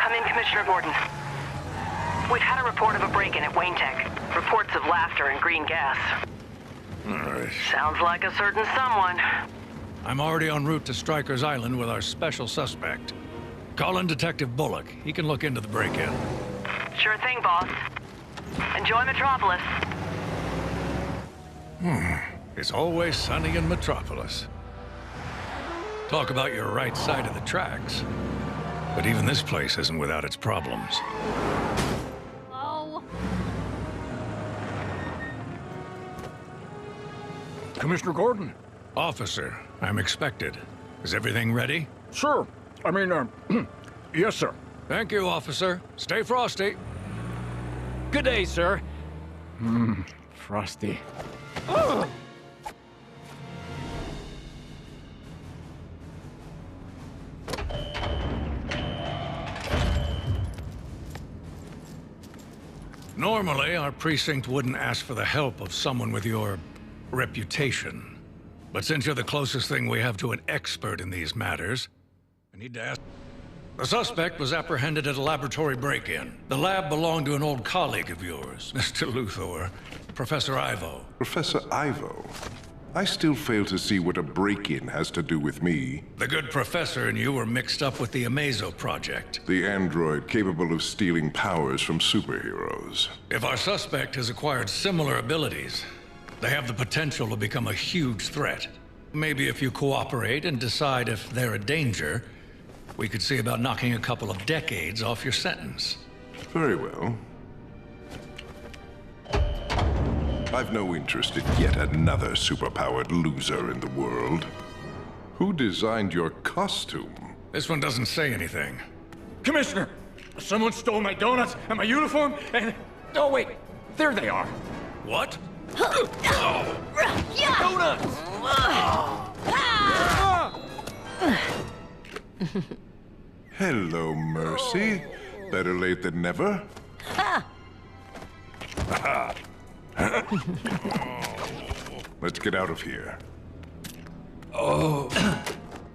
Come in, Commissioner Gordon. We've had a report of a break-in at Wayne Tech. Reports of laughter and green gas. All right. Sounds like a certain someone. I'm already en route to Stryker's Island with our special suspect. Call in Detective Bullock. He can look into the break-in. Sure thing, boss. Enjoy Metropolis. It's always sunny in Metropolis. Talk about your right side of the tracks. But even this place isn't without its problems. Oh. Commissioner Gordon? Officer, I'm expected. Is everything ready? Sure. I mean, yes, sir. Thank you, officer. Stay frosty. Good day, sir. Frosty. Normally, our precinct wouldn't ask for the help of someone with your reputation. But since you're the closest thing we have to an expert in these matters, I need to ask... The suspect was apprehended at a laboratory break-in. The lab belonged to an old colleague of yours, Mr. Luthor, Professor Ivo. Professor Ivo? I still fail to see what a break-in has to do with me. The good professor and you were mixed up with the Amazo project. The android capable of stealing powers from superheroes. If our suspect has acquired similar abilities, they have the potential to become a huge threat. Maybe if you cooperate and decide if they're a danger, we could see about knocking a couple of decades off your sentence. Very well. I've no interest in yet another superpowered loser in the world. Who designed your costume? This one doesn't say anything. Commissioner! Someone stole my donuts and my uniform and... Oh, wait. There they are. What? Donuts! Hello, Mercy. Better late than never. Let's get out of here. Oh.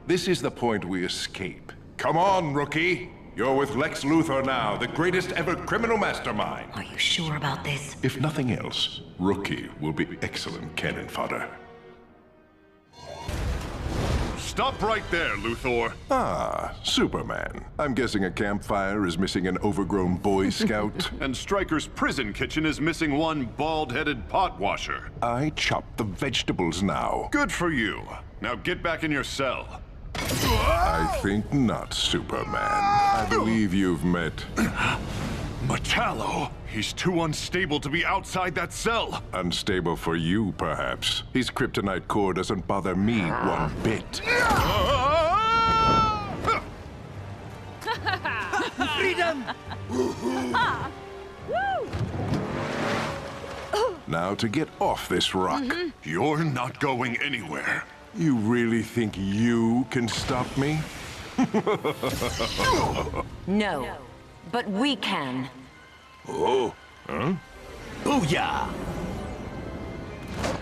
This is the point we escape. Come on, rookie. You're with Lex Luthor now, the greatest ever criminal mastermind. Are you sure about this? If nothing else, Rookie will be excellent cannon fodder. Stop right there, Luthor. Ah, Superman. I'm guessing a campfire is missing an overgrown Boy Scout. And Stryker's prison kitchen is missing one bald-headed pot washer. I chop the vegetables now. Good for you. Now get back in your cell. I think not, Superman. I believe you've met... Metallo! He's too unstable to be outside that cell. Unstable for you, perhaps. His kryptonite core doesn't bother me one bit. Freedom! Now to get off this rock. You're not going anywhere. You really think you can stop me? No, but we can. Oh, huh? Booyah!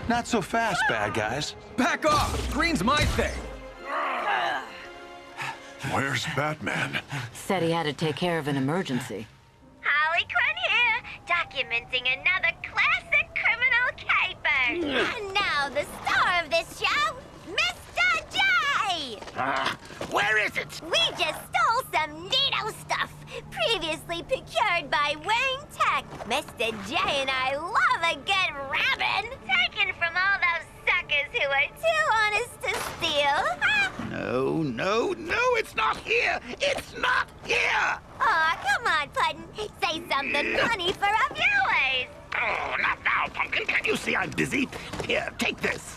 Not so fast, bad guys. Back off! Green's my thing! Where's Batman? Said he had to take care of an emergency. Harley Quinn here, documenting another classic criminal caper. And now the star of this show, Mr. J! Where is it? We just stole some neato stuff, previously procured by Wayne Tech. Mr. J and I love a good rabbin, taken from all those suckers who are too honest to steal. No, it's not here! It's not here! Aw, come on, Puddin'. Say something funny for a viewers. Oh, not now, Pumpkin. Can't you see I'm busy? Here, take this.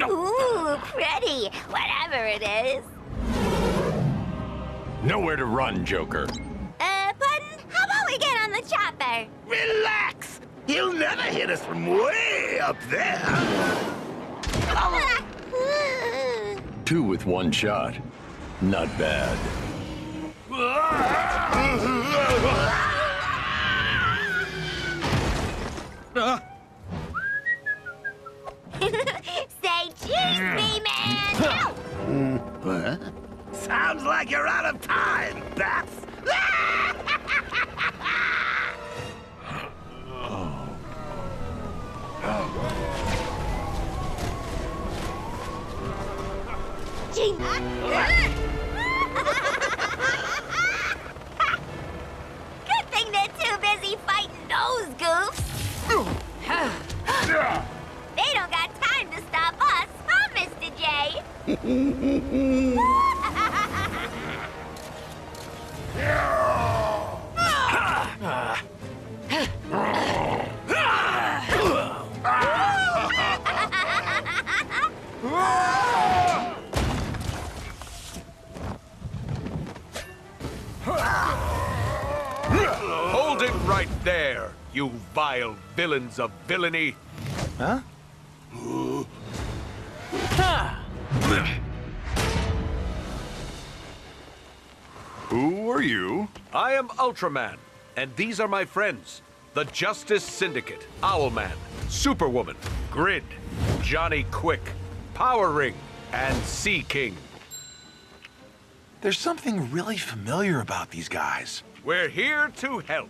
Ooh, pretty, whatever it is. Nowhere to run, Joker. Puddin', how about we get on the chopper? Relax! He'll never hit us from way up there. Two with one shot. Not bad. Say cheese, B-Man! Sounds like you're out of time, Bats. Hold it right there, you vile villains of villainy. Huh? Who are you? I am Ultraman, and these are my friends. The Justice Syndicate, Owlman, Superwoman, Grid, Johnny Quick, Power Ring, and Sea King. There's something really familiar about these guys. We're here to help.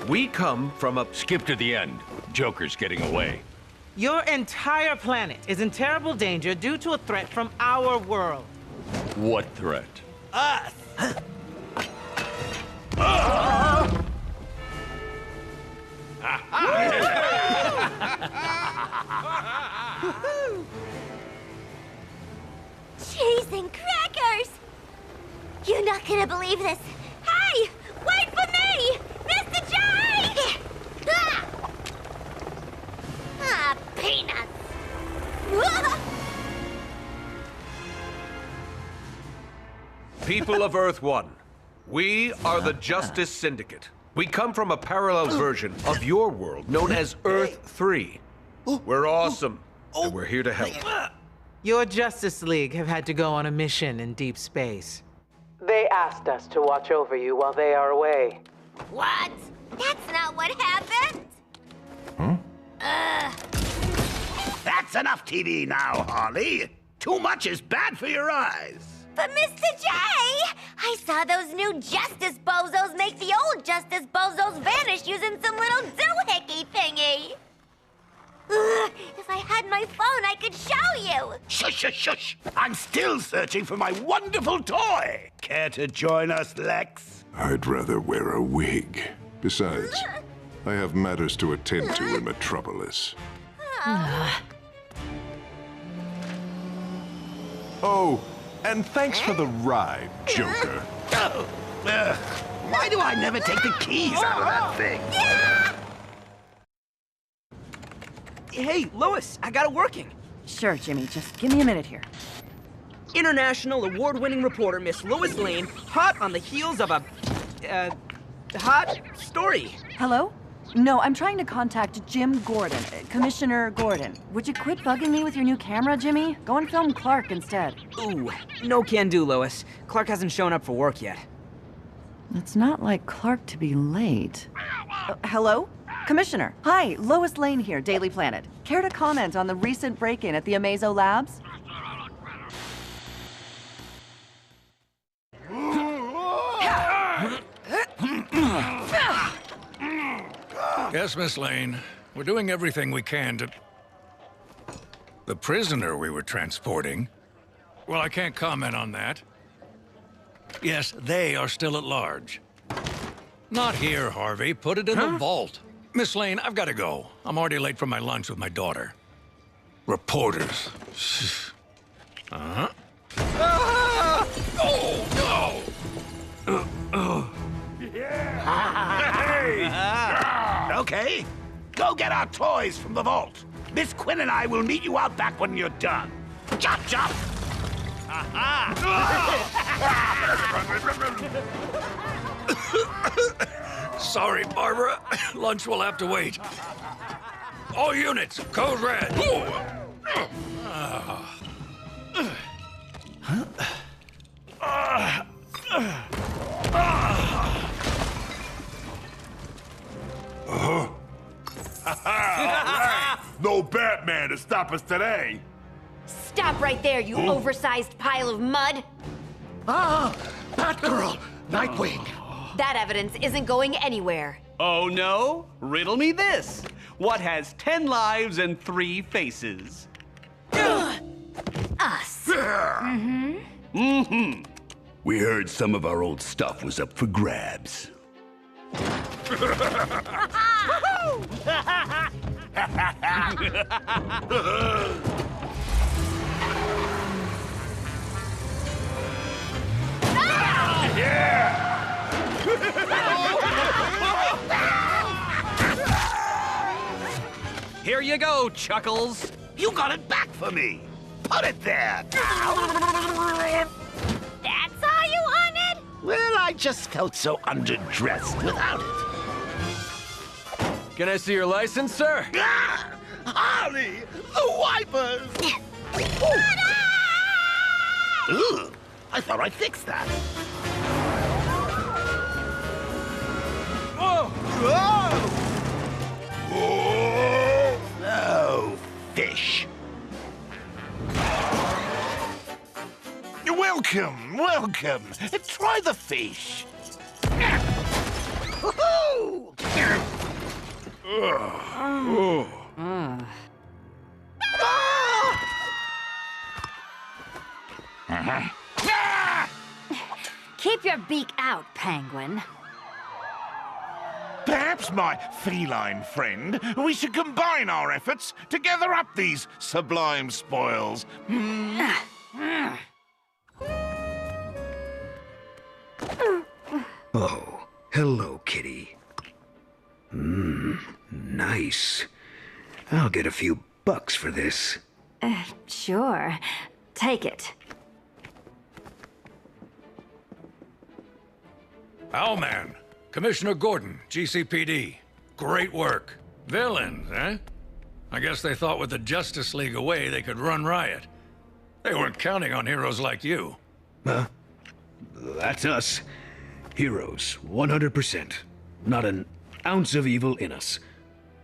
We come from a... Skip to the end. Joker's getting away. Your entire planet is in terrible danger due to a threat from our world. What threat? Us! Cheese and crackers! You're not gonna believe this. Hey! Wait for me! Mr. J! Peanuts! People of Earth 1, we are the Justice Syndicate. We come from a parallel version of your world known as Earth 3. We're awesome, and we're here to help. Your Justice League have had to go on a mission in deep space. They asked us to watch over you while they are away. What? That's not what happened! That's enough TV now, Harley. Too much is bad for your eyes. But Mr. J! I saw those new Justice Bozos make the old Justice Bozos vanish using some little doohickey thingy. If I had my phone, I could show you. Shush, shush, shush. I'm still searching for my wonderful toy. Care to join us, Lex? I'd rather wear a wig. Besides, I have matters to attend to in Metropolis. Oh, and thanks for the ride, Joker. Why do I never take the keys out of that thing? Hey, Lois, I got it working. Sure, Jimmy. Just give me a minute here. International award-winning reporter Miss Lois Lane, hot on the heels of a, hot story. Hello? No, I'm trying to contact Jim Gordon, Commissioner Gordon. Would you quit bugging me with your new camera, Jimmy? Go and film Clark instead. Ooh, no can do, Lois. Clark hasn't shown up for work yet. It's not like Clark to be late. Hello? Commissioner. Hi, Lois Lane here, Daily Planet. Care to comment on the recent break-in at the Amazo Labs? Yes, Miss Lane. We're doing everything we can to... The prisoner we were transporting? Well, I can't comment on that. Yes, they are still at large. Not here, Harvey. Put it in the vault. Miss Lane, I've got to go. I'm already late for my lunch with my daughter. Reporters. Uh-huh. Oh, no! Okay, go get our toys from the vault. Miss Quinn and I will meet you out back when you're done. Chop, chop! Sorry, Barbara. Lunch will have to wait. All units, code red. No Batman to stop us today. Stop right there, you oversized pile of mud! Batgirl! Nightwing! That evidence isn't going anywhere. Oh no? Riddle me this. What has 10 lives and 3 faces? Us. We heard some of our old stuff was up for grabs. Here you go, Chuckles. You got it back for me. Put it there! That's all you wanted? Well, I just felt so underdressed without it. Can I see your license, sir? Ah! Harley! The wipers! Ooh, I thought I fixed that. Whoa! Whoa! Oh, fish. Welcome, welcome. Try the fish. Woohoo! Keep your beak out, Penguin. Perhaps, my feline friend, we should combine our efforts to gather up these sublime spoils. Oh, hello, kitty. Nice. I'll get a few bucks for this. Sure. Take it. Owlman, Commissioner Gordon, GCPD. Great work. Villains, eh? I guess they thought with the Justice League away they could run riot. They weren't counting on heroes like you. Huh? That's us. Heroes, 100%. Not an ounce of evil in us.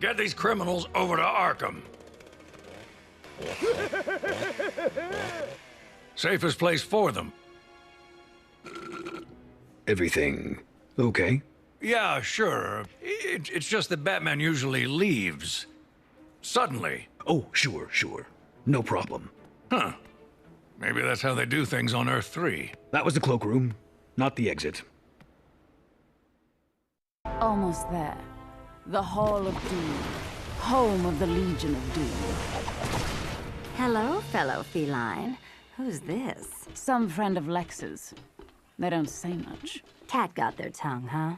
Get these criminals over to Arkham. Safest place for them. Everything okay? Yeah, sure. It's just that Batman usually leaves. Suddenly. Oh, sure. No problem. Huh. Maybe that's how they do things on Earth 3. That was the cloakroom, not the exit. Almost there. The Hall of Doom. Home of the Legion of Doom. Hello, fellow feline. Who's this? Some friend of Lex's. They don't say much. Cat got their tongue, huh?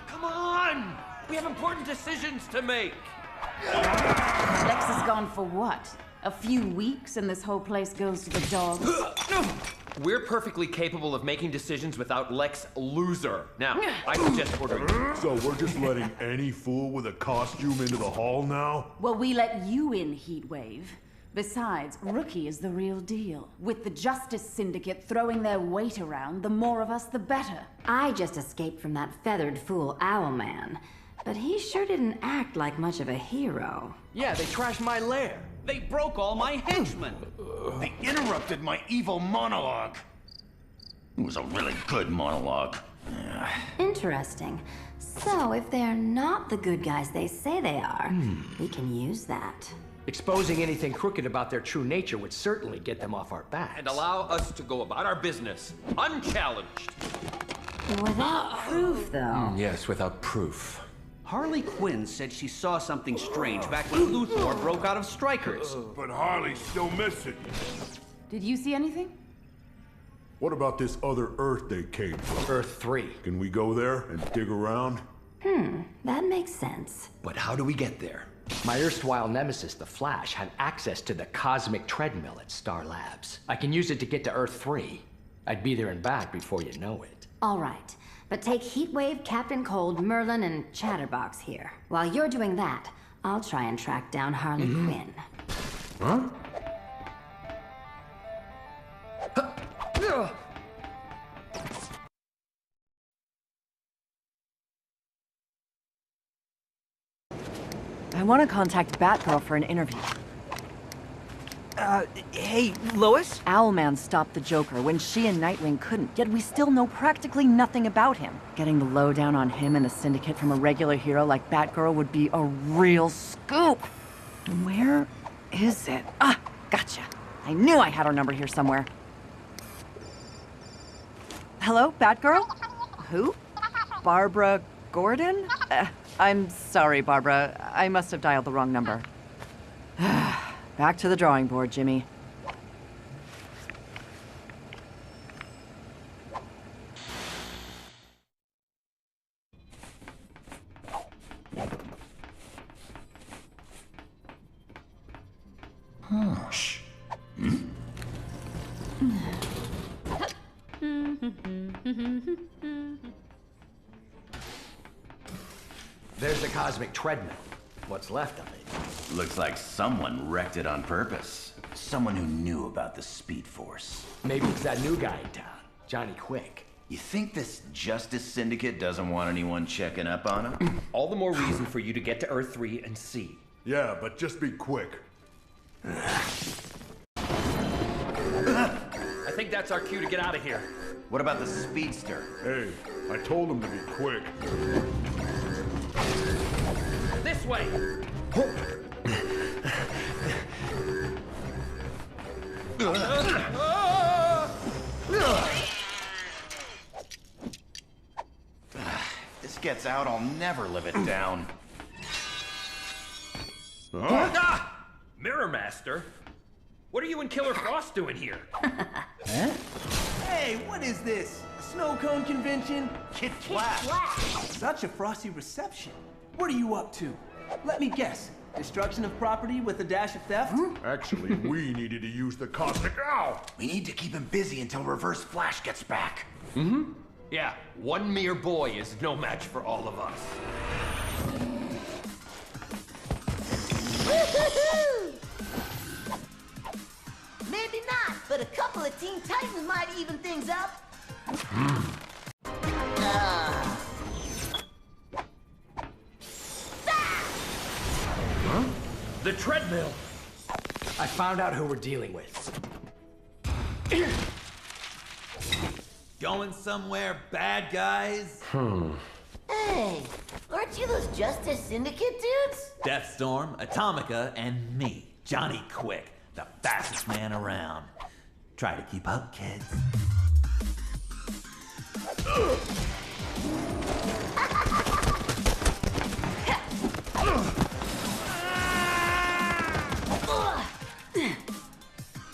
Come on! We have important decisions to make! Lex is gone for what? A few weeks and this whole place goes to the dogs? We're perfectly capable of making decisions without Lex Loser. Now, I suggest ordering... So we're just letting any fool with a costume into the hall now? Well, we let you in, Heatwave. Besides, Rookie is the real deal. With the Justice Syndicate throwing their weight around, the more of us, the better. I just escaped from that feathered fool Owlman. But he sure didn't act like much of a hero. Yeah, they trashed my lair. They broke all my henchmen. They interrupted my evil monologue. It was a really good monologue. Interesting. So, if they're not the good guys they say they are, we can use that. Exposing anything crooked about their true nature would certainly get them off our backs. And allow us to go about our business, unchallenged. Without proof, though. Yes, without proof. Harley Quinn said she saw something strange back when Luthor broke out of Strikers. But Harley's still missing. Did you see anything? What about this other Earth they came from? Earth 3. Can we go there and dig around? That makes sense. But how do we get there? My erstwhile nemesis, the Flash, had access to the cosmic treadmill at Star Labs. I can use it to get to Earth 3. I'd be there and back before you know it. All right. But take Heatwave, Captain Cold, Merlin, and Chatterbox here. While you're doing that, I'll try and track down Harley Quinn. Huh? I want to contact Batgirl for an interview. Hey, Lois? Owlman stopped the Joker when she and Nightwing couldn't, yet we still know practically nothing about him. Getting the lowdown on him and the Syndicate from a regular hero like Batgirl would be a real scoop. Where is it? Ah, gotcha. I knew I had her number here somewhere. Hello, Batgirl? Who? Barbara Gordon? I'm sorry, Barbara. I must have dialed the wrong number. Back to the drawing board, Jimmy. Shh. There's the cosmic treadmill. What's left of it? Looks like someone wrecked it on purpose. Someone who knew about the Speed Force. Maybe it's that new guy in town, Johnny Quick. You think this Justice Syndicate doesn't want anyone checking up on him? All the more reason for you to get to Earth 3 and see. Yeah, but just be quick. I think that's our cue to get out of here. What about the speedster? Hey, I told him to be quick. This way! This gets out, I'll never live it down. Ah! Mirror Master? What are you and Killer Frost doing here? Hey, what is this? A snow cone convention? Kid Flash! Such a frosty reception. What are you up to? Let me guess. Destruction of property with a dash of theft? Actually, we needed to use the cosmic... Ow! We need to keep him busy until Reverse Flash gets back. Mm-hmm. Yeah, one mere boy is no match for all of us. Woo-hoo-hoo! Maybe not, but a couple of Teen Titans might even things up. Huh? The treadmill! I found out who we're dealing with. Going somewhere, bad guys? Hey, aren't you those Justice Syndicate dudes? Deathstorm, Atomica, and me, Johnny Quick, the fastest man around. Try to keep up, kids.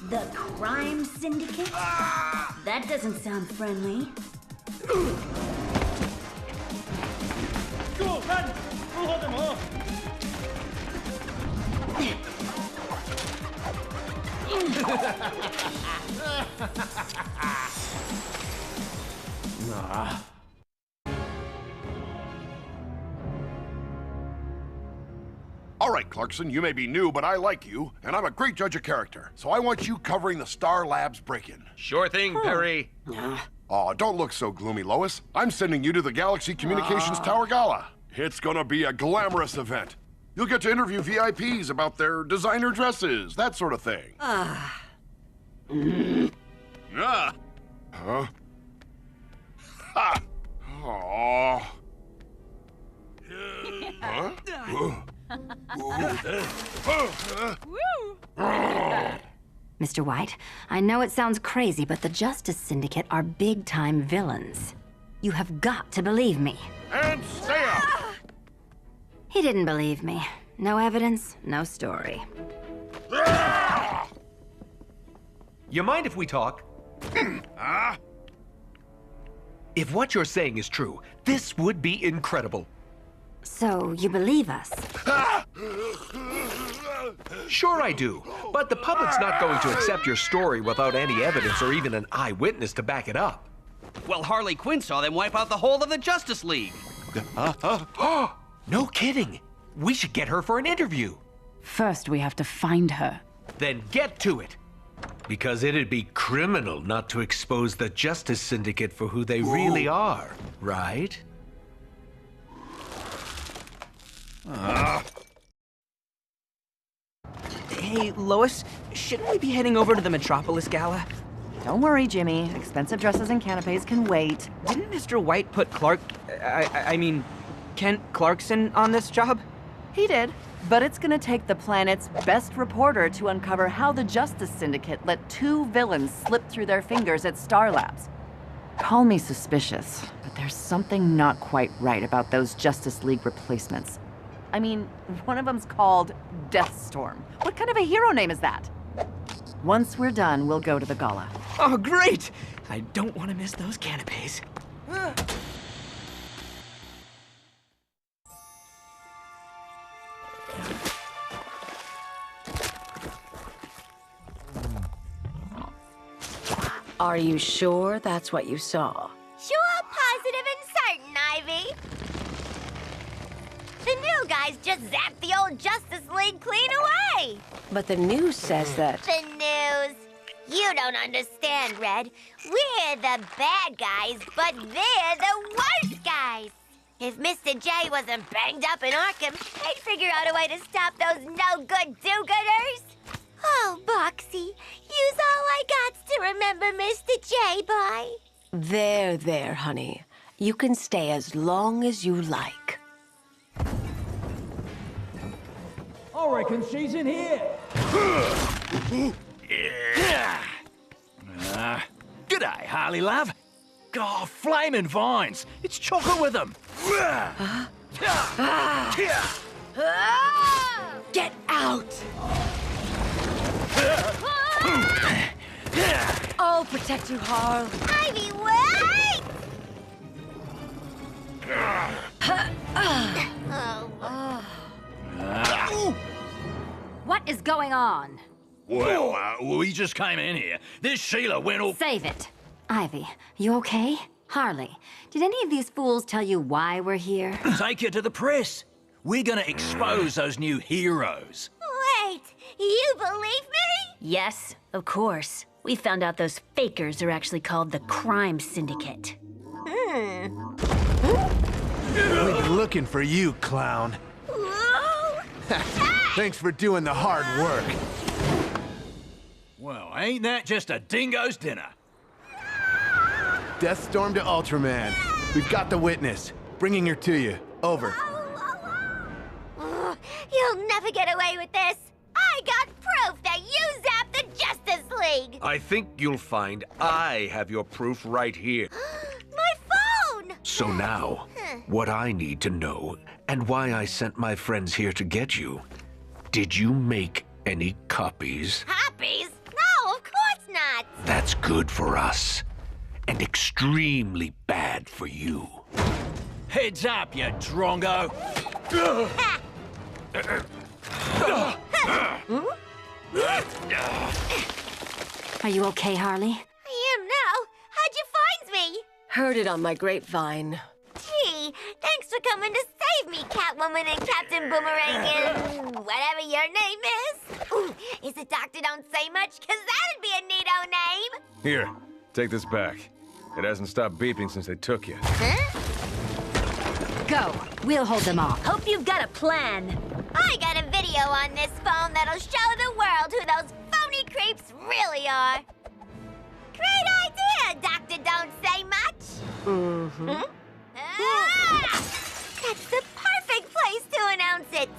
The Crime Syndicate? That doesn't sound friendly. Go, run! We'll hold them off! All right, Clarkson, you may be new, but I like you, and I'm a great judge of character. So I want you covering the Star Labs break-in. Sure thing, Perry. Aw, don't look so gloomy, Lois. I'm sending you to the Galaxy Communications Tower Gala. It's gonna be a glamorous event. You'll get to interview VIPs about their designer dresses, that sort of thing. Ah. Huh? Ha! Aww. Huh? Mr. White, I know it sounds crazy, but the Justice Syndicate are big-time villains. You have got to believe me. And stay up! He didn't believe me. No evidence, no story. You mind if we talk? If what you're saying is true, this would be incredible. So, you believe us? Sure I do, but the public's not going to accept your story without any evidence or even an eyewitness to back it up. Well, Harley Quinn saw them wipe out the whole of the Justice League. No kidding. We should get her for an interview. First, we have to find her. Then get to it. Because it'd be criminal not to expose the Justice Syndicate for who they really are, right? Hey, Lois, shouldn't we be heading over to the Metropolis Gala? Don't worry, Jimmy. Expensive dresses and canapes can wait. Didn't Mr. White put Kent Clarkson on this job? He did. But it's gonna take the planet's best reporter to uncover how the Justice Syndicate let two villains slip through their fingers at Star Labs. Call me suspicious, but there's something not quite right about those Justice League replacements. I mean, one of them's called Deathstorm. What kind of a hero name is that? Once we're done, we'll go to the gala. Oh, great! I don't want to miss those canapes. Are you sure that's what you saw? Sure, positive, and certain, Ivy. The new guys just zapped the old Justice League clean away. But the news says that... The news. You don't understand, Red. We're the bad guys, but they're the worst guys. If Mr. J wasn't banged up in Arkham, they'd figure out a way to stop those no-good do-gooders. Oh, Boxy, use all I got to remember Mr. J by. There, honey. You can stay as long as you like. I reckon she's in here. G'day, Harley, love. Oh, flaming vines. It's chocolate with them. Get out! I'll protect you, Harl. Ivy, wait! What is going on? Well, we just came in here. This Sheila went all... Save it. Ivy, you okay? Harley, did any of these fools tell you why we're here? Take it to the press. We're gonna expose those new heroes. Wait, you believe me? Yes, of course. We found out those fakers are actually called the Crime Syndicate. We've been looking for you, clown. Thanks for doing the hard work. Well, ain't that just a dingo's dinner? Deathstorm to Ultraman. We've got the witness. Bringing her to you. Over. You'll never get away with this. I got proof that you zapped the Justice League. I think you'll find I have your proof right here. My phone! So now, what I need to know, and why I sent my friends here to get you. Did you make any copies? Copies? No, of course not. That's good for us, and extremely bad for you. Heads up, you drongo. Are you okay, Harley? I am now. How'd you find me? Heard it on my grapevine. Gee, thanks for coming to save me, Catwoman and Captain Boomerang and whatever your name is. Ooh, is it Doctor Don't Say Much? Because that'd be a neato name. Here, take this back. It hasn't stopped beeping since they took you. Huh? Go. We'll hold them off. Hope you've got a plan. I got a video on this phone that'll show the world who those phony creeps really are. Great idea, Doctor Don't Say Much. Mm-hmm. That's the perfect place to announce it.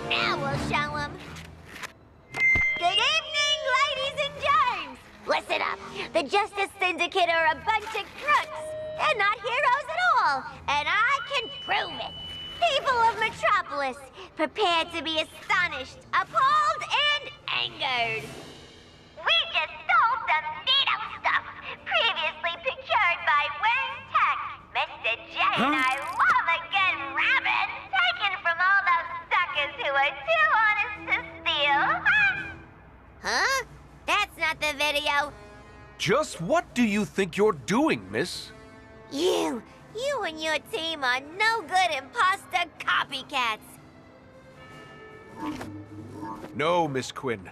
Now we'll show them. Good evening, ladies and germs. Listen up. The Justice Syndicate are a bunch of crooks. They're not heroes at all, and I can prove it. People of Metropolis, prepare to be astonished, appalled, and angered. We just stole some neato stuff, previously procured by Wing Tech. Mr. J and I love a good rabbit, taken from all those suckers who are too honest to steal. Huh? That's not the video. Just what do you think you're doing, miss? You and your team are no good imposter copycats. No, Miss Quinn.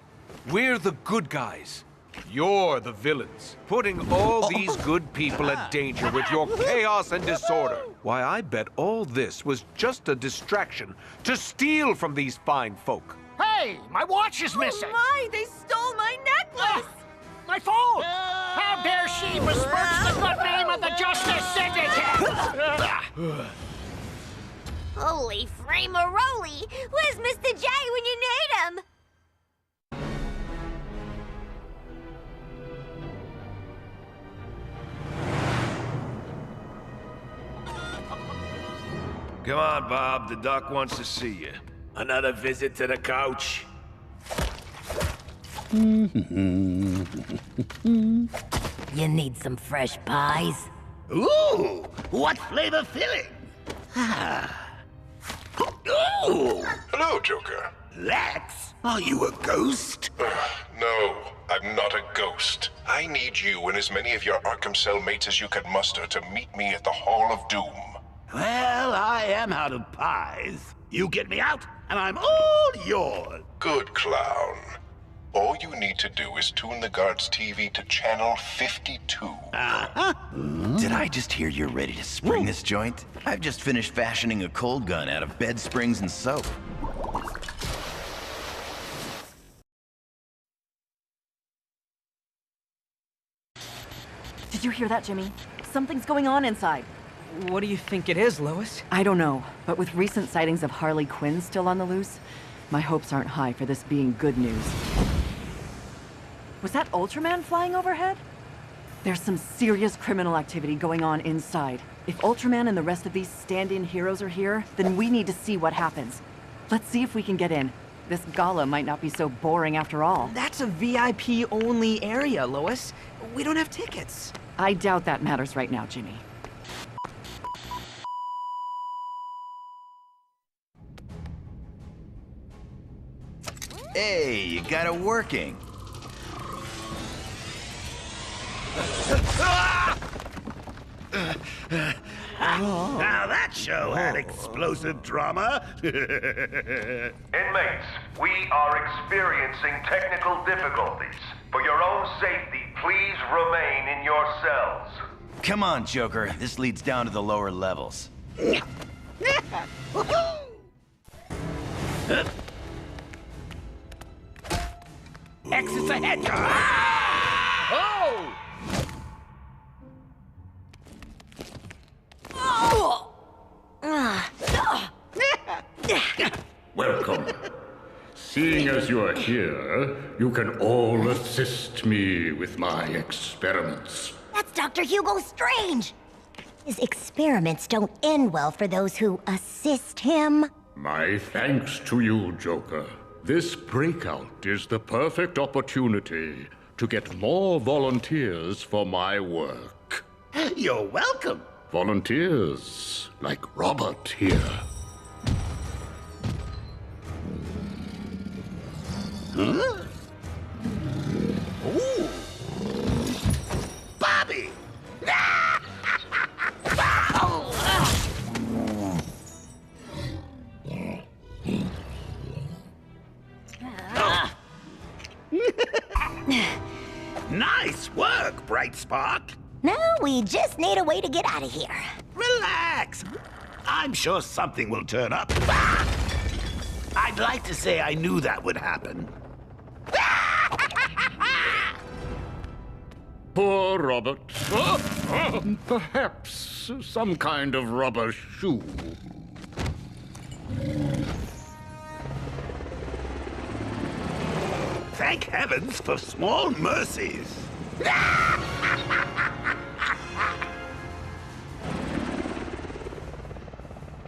We're the good guys. You're the villains, putting all these good people at danger with your chaos and disorder. Why, I bet all this was just a distraction to steal from these fine folk. Hey, my watch is missing. Oh my, they stole my necklace. My phone! How dare she besmirch the good name of the Justice Syndicate! Holy framaroli! Where's Mr. J when you need him? Come on, Bob. The doc wants to see you. Another visit to the couch? You need some fresh pies? Ooh, what flavor filling? Ah. Oh! Hello, Joker. Lex, are you a ghost? No, I'm not a ghost. I need you and as many of your Arkham cellmates as you can muster to meet me at the Hall of Doom. Well, I am out of pies. You get me out, and I'm all yours. Good clown. All you need to do is tune the guard's TV to channel 52. Did I just hear you're ready to spring this joint? I've just finished fashioning a cold gun out of bed springs and soap. Did you hear that, Jimmy? Something's going on inside. What do you think it is, Lois? I don't know, but with recent sightings of Harley Quinn still on the loose, my hopes aren't high for this being good news. Was that Ultraman flying overhead? There's some serious criminal activity going on inside. If Ultraman and the rest of these stand-in heroes are here, then we need to see what happens. Let's see if we can get in. This gala might not be so boring after all. That's a VIP-only area, Lois. We don't have tickets. I doubt that matters right now, Jimmy. Hey, you got it working. Now that show had explosive drama. Inmates, we are experiencing technical difficulties. For your own safety, please remain in your cells. Come on, Joker. This leads down to the lower levels. Exits ahead. Oh! Welcome. Seeing as you are here, you can all assist me with my experiments. That's Dr. Hugo Strange! His experiments don't end well for those who assist him. My thanks to you, Joker. This breakout is the perfect opportunity to get more volunteers for my work. You're welcome. Volunteers like Robert here. Huh? Ooh. Bobby! Nice work, Bright Spark. Now we just need a way to get out of here. Relax. I'm sure something will turn up. I'd like to say I knew that would happen. Poor Robert. Perhaps some kind of rubber shoe. Thank heavens for small mercies.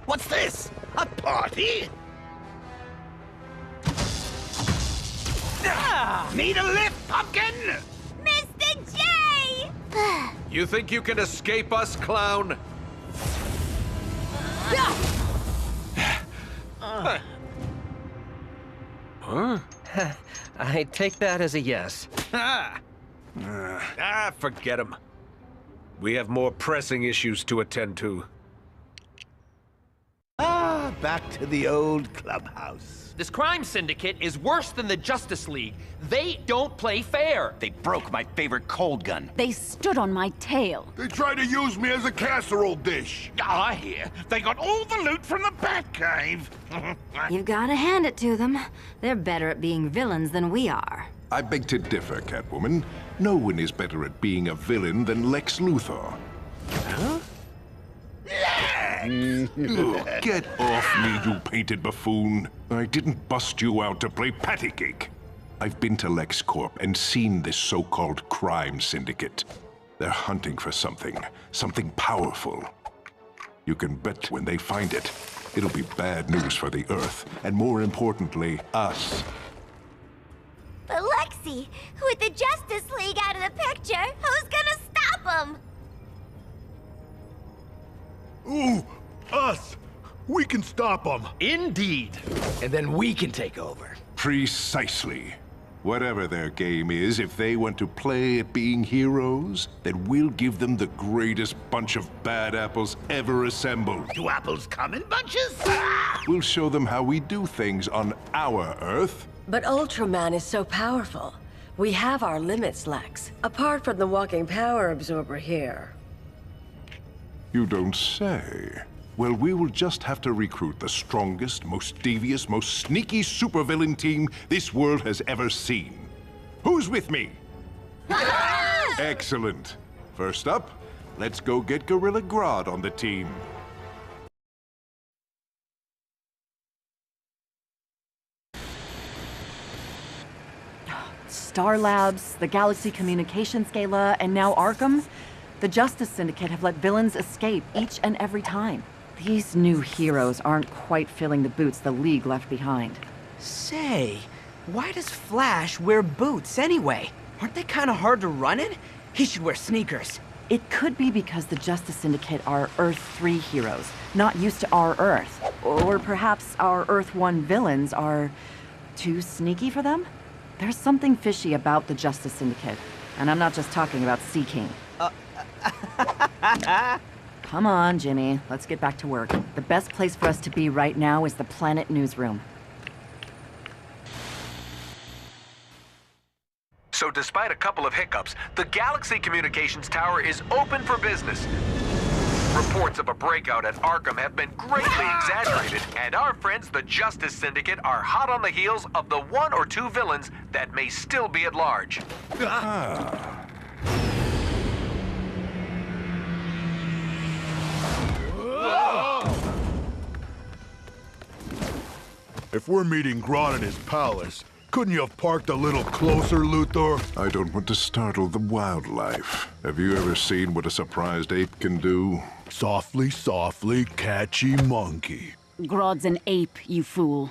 What's this? A party? Need a lift, Pumpkin? Mr. J! You think you can escape us, clown? Huh? I take that as a yes. Forget him. We have more pressing issues to attend to. Back to the old clubhouse. This crime syndicate is worse than the Justice League. They don't play fair. They broke my favorite cold gun. They stood on my tail. They tried to use me as a casserole dish. I hear they got all the loot from the Batcave. You've got to hand it to them. They're better at being villains than we are. I beg to differ, Catwoman. No one is better at being a villain than Lex Luthor. Huh? Get off me, you painted buffoon. I didn't bust you out to play patty cake. I've been to LexCorp and seen this so-called crime syndicate. They're hunting for something powerful. You can bet when they find it, it'll be bad news for the Earth, and more importantly, us. But Lexi, with the Justice League out of the picture, who's gonna stop them? Ooh, us! We can stop them. Indeed. And then we can take over. Precisely. Whatever their game is, if they want to play at being heroes, then we'll give them the greatest bunch of bad apples ever assembled. Do apples come in bunches? We'll show them how we do things on our Earth. But Ultraman is so powerful. We have our limits, Lex. Apart from the walking power absorber here. You don't say. Well, we will just have to recruit the strongest, most devious, most sneaky supervillain team this world has ever seen. Who's with me? Excellent. First up, let's go get Gorilla Grodd on the team. Star Labs, the Galaxy Communications Gala, and now Arkham. The Justice Syndicate have let villains escape each and every time. These new heroes aren't quite filling the boots the League left behind. Say, why does Flash wear boots anyway? Aren't they kind of hard to run in? He should wear sneakers. It could be because the Justice Syndicate are Earth 3 heroes, not used to our Earth. Or perhaps our Earth 1 villains are too sneaky for them? There's something fishy about the Justice Syndicate. And I'm not just talking about Sea King. Come on, Jimmy. Let's get back to work. The best place for us to be right now is the Planet Newsroom. So despite a couple of hiccups, the Galaxy Communications Tower is open for business. Reports of a breakout at Arkham have been greatly exaggerated, and our friends the Justice Syndicate are hot on the heels of the 1 or 2 villains that may still be at large. If we're meeting Grodd in his palace, couldn't you have parked a little closer, Luthor? I don't want to startle the wildlife. Have you ever seen what a surprised ape can do? Softly, softly, catchy monkey. Grodd's an ape, you fool.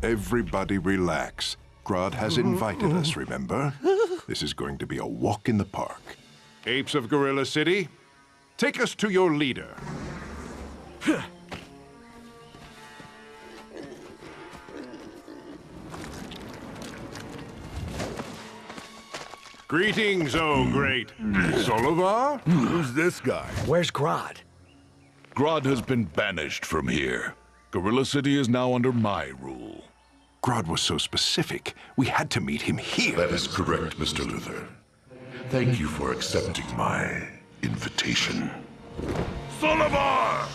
Everybody relax. Grodd has invited us, remember? This is going to be a walk in the park. Apes of Gorilla City, take us to your leader. Greetings, oh great Solivar? Who's this guy? Where's Grodd? Grodd has been banished from here. Gorilla City is now under my rule. Grodd was so specific, we had to meet him here. That is correct, Mr. Luthor. Thank you for accepting my invitation. Solivar!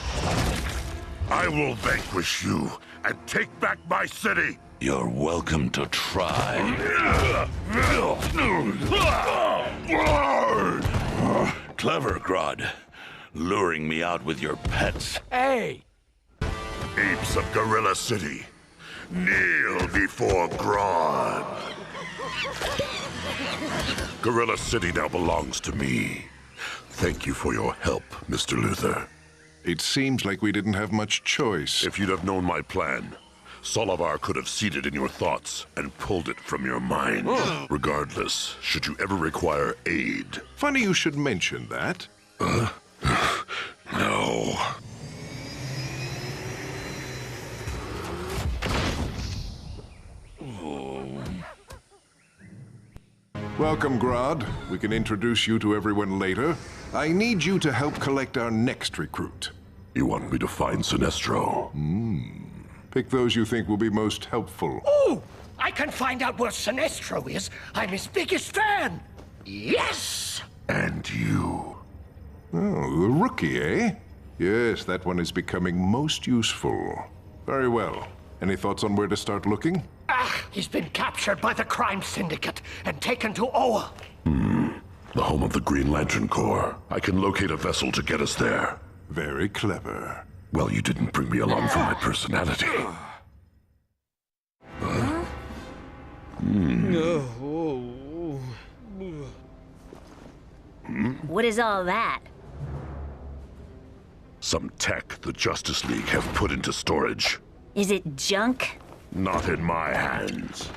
I will vanquish you and take back my city! You're welcome to try. Clever, Grodd. Luring me out with your pets. Hey! Apes of Gorilla City, kneel before Grodd. Gorilla City now belongs to me. Thank you for your help, Mr. Luthor. It seems like we didn't have much choice. If you'd have known my plan, Solivar could have seeded in your thoughts and pulled it from your mind. Regardless, should you ever require aid. Funny you should mention that. No. Welcome, Grodd. We can introduce you to everyone later. I need you to help collect our next recruit. You want me to find Sinestro? Pick those you think will be most helpful. Oh! I can find out where Sinestro is. I'm his biggest fan. Yes! And you. Oh, the rookie, eh? Yes, that one is becoming most useful. Very well. Any thoughts on where to start looking? He's been captured by the crime syndicate and taken to Oa. The home of the Green Lantern Corps. I can locate a vessel to get us there. Very clever. Well, you didn't bring me along for my personality. What is all that? Some tech the Justice League have put into storage. Is it junk? Not in my hands.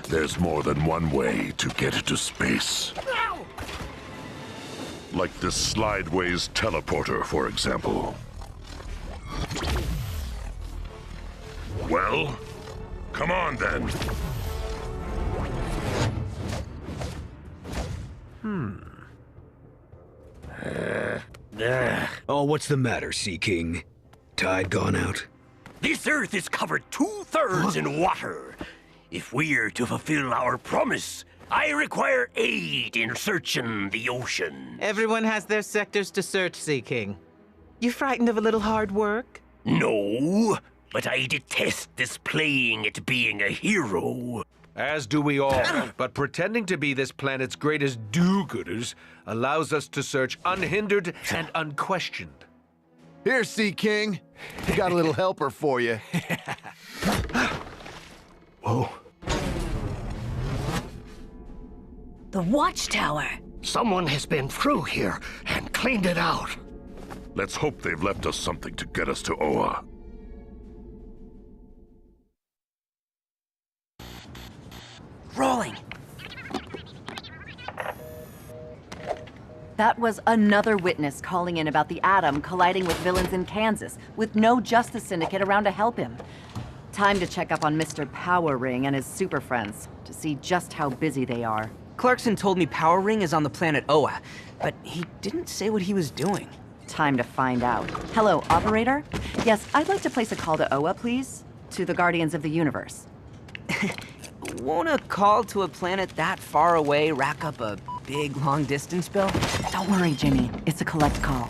There's more than one way to get to space. Like this slideways teleporter, for example. Well, come on then. Oh, what's the matter, Sea King? Tide gone out? This Earth is covered 2/3 in water. If we're to fulfill our promise, I require aid in searching the ocean. Everyone has their sectors to search, Sea King. You frightened of a little hard work? No, but I detest displaying at being a hero. As do we all. But pretending to be this planet's greatest do-gooders allows us to search unhindered and unquestioned. Here, Sea King. We got a little helper for you. Whoa. The watchtower. Someone has been through here and cleaned it out. Let's hope they've left us something to get us to Oa. Rolling. That was another witness calling in about the Atom colliding with villains in Kansas, with no Justice Syndicate around to help him. Time to check up on Mr. Power Ring and his super friends, to see just how busy they are. Clarkson told me Power Ring is on the planet Oa, but he didn't say what he was doing. Time to find out. Hello, operator? Yes, I'd like to place a call to Oa, please. To the Guardians of the Universe. Won't a call to a planet that far away rack up a big long-distance bill? Don't worry, Jimmy. It's a collect call.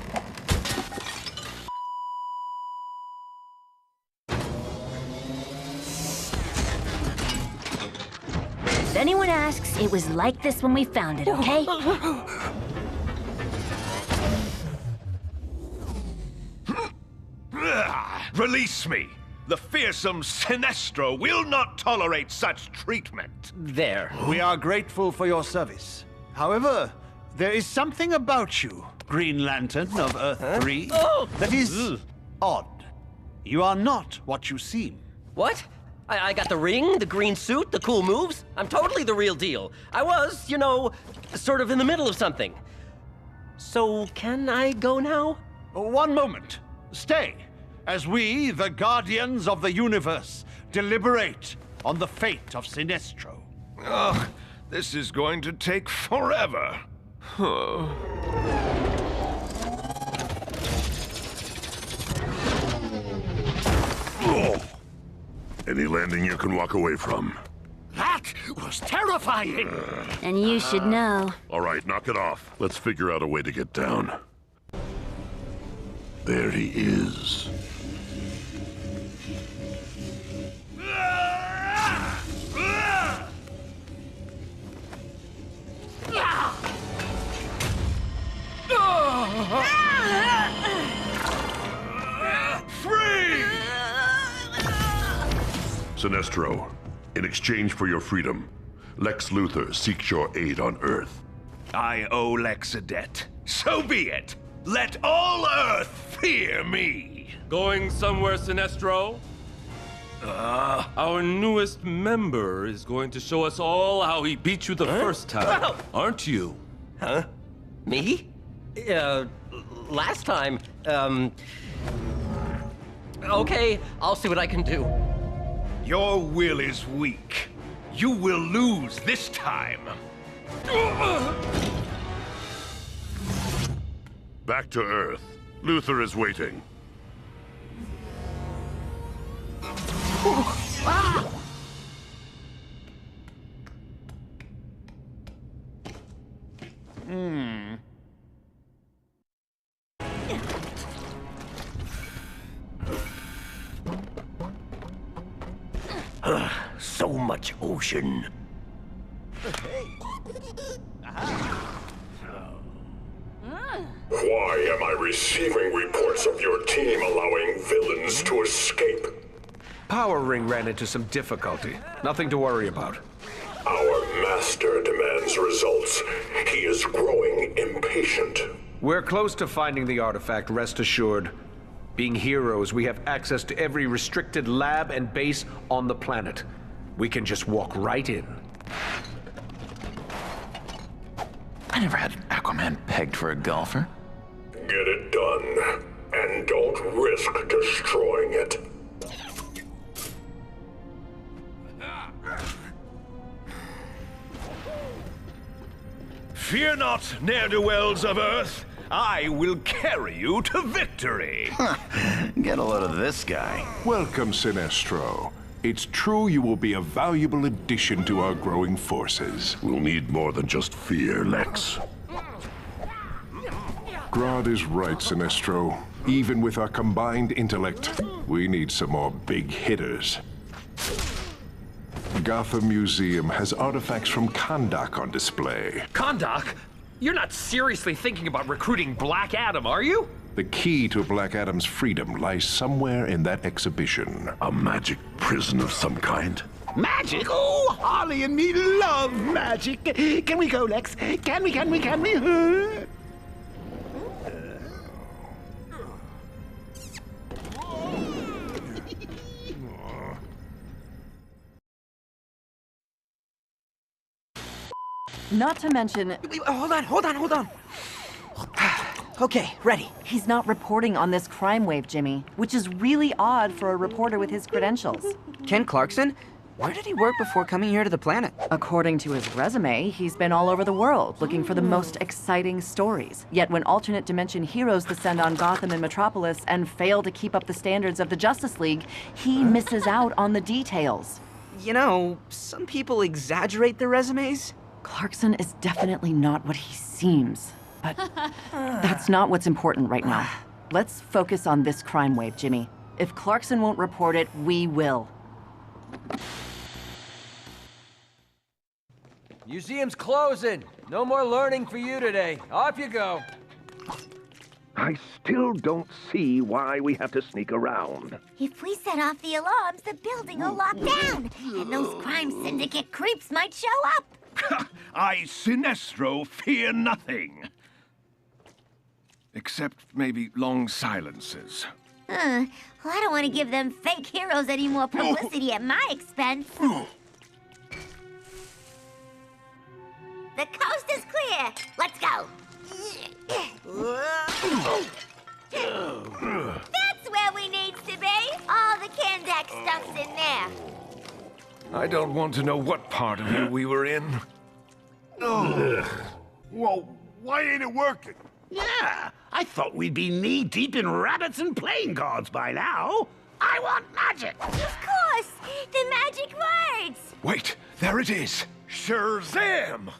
If anyone asks, it was like this when we found it, okay? Release me! The fearsome Sinestro will not tolerate such treatment. There. We are grateful for your service. However, there is something about you, Green Lantern of Earth 3, that is odd. You are not what you seem. What? I got the ring, the green suit, the cool moves. I'm totally the real deal. I was, you know, sort of in the middle of something. So, can I go now? One moment. Stay, as we, the Guardians of the Universe, deliberate on the fate of Sinestro. Ugh, this is going to take forever. Huh. Any landing you can walk away from. That was terrifying! And you should know. All right, knock it off. Let's figure out a way to get down. There he is. Free! Sinestro, in exchange for your freedom, Lex Luthor seeks your aid on Earth. I owe Lex a debt. So be it. Let all Earth fear me. Going somewhere, Sinestro? Our newest member is going to show us all how he beat you the first time, aren't you? Huh? Me? Last time, okay, I'll see what I can do. Your will is weak. You will lose this time. Back to Earth. Luthor is waiting. So much ocean. Why am I receiving reports of your team allowing villains to escape? Power Ring ran into some difficulty. Nothing to worry about. Our master demands results. He is growing impatient. We're close to finding the artifact, rest assured. Being heroes, we have access to every restricted lab and base on the planet. We can just walk right in. I never had an Aquaman pegged for a golfer? Get it done, and don't risk destroying it. Fear not, ne'er-do-wells of Earth. I will carry you to victory. Get a load of this guy. Welcome, Sinestro. It's true you will be a valuable addition to our growing forces. We'll need more than just fear, Lex. Grodd is right, Sinestro. Even with our combined intellect, we need some more big hitters. Gotham Museum has artifacts from Kahndaq on display. Kahndaq? You're not seriously thinking about recruiting Black Adam, are you? The key to Black Adam's freedom lies somewhere in that exhibition. A magic prison of some kind? Magic? Oh, Harley and me love magic. Can we go, Lex? Can we? Not to mention... Hold on. Okay, ready. He's not reporting on this crime wave, Jimmy, which is really odd for a reporter with his credentials. Ken Clarkson? Where did he work before coming here to the planet? According to his resume, he's been all over the world looking for the most exciting stories. Yet when alternate dimension heroes descend on Gotham and Metropolis and fail to keep up the standards of the Justice League, he misses out on the details. You know, some people exaggerate their resumes. Clarkson is definitely not what he seems, but that's not what's important right now. Let's focus on this crime wave, Jimmy. If Clarkson won't report it, we will. Museum's closing. No more learning for you today. Off you go. I still don't see why we have to sneak around. If we set off the alarms, the building will lock down, and those crime syndicate creeps might show up. I, Sinestro, fear nothing. Except maybe long silences. Well, I don't want to give them fake heroes any more publicity at my expense. The coast is clear. Let's go. That's where we need to be. All the Kahndaq stuff's in there. I don't want to know what part of you we were in. Well, why ain't it working? Yeah, I thought we'd be knee-deep in rabbits and playing cards by now. I want magic. Of course, the magic words. Wait, there it is. Shazam!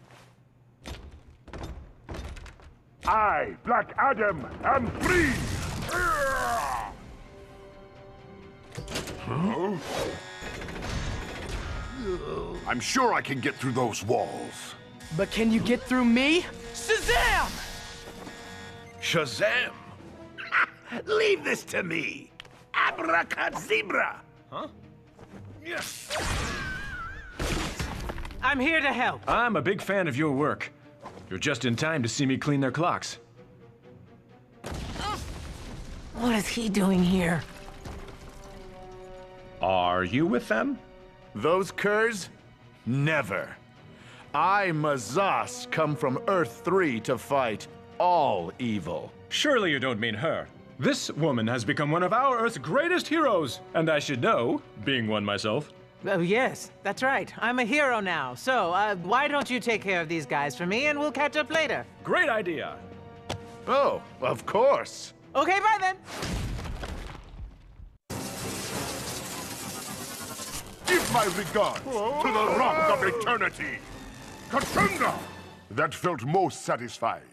I, Black Adam, am free! Huh? I'm sure I can get through those walls. But can you get through me? Shazam! Shazam! Leave this to me. Abracadabra. Huh? Yes! I'm here to help. I'm a big fan of your work. You're just in time to see me clean their clocks. What is he doing here? Are you with them? Those curs? Never. I, Mazas, come from Earth 3 to fight all evil. Surely you don't mean her. This woman has become one of our Earth's greatest heroes, and I should know, being one myself. Oh, yes, that's right. I'm a hero now. So, why don't you take care of these guys for me and we'll catch up later? Great idea. Oh, of course. Okay, bye then. Give my regards to the Rock of Eternity. Katunda! That felt most satisfying.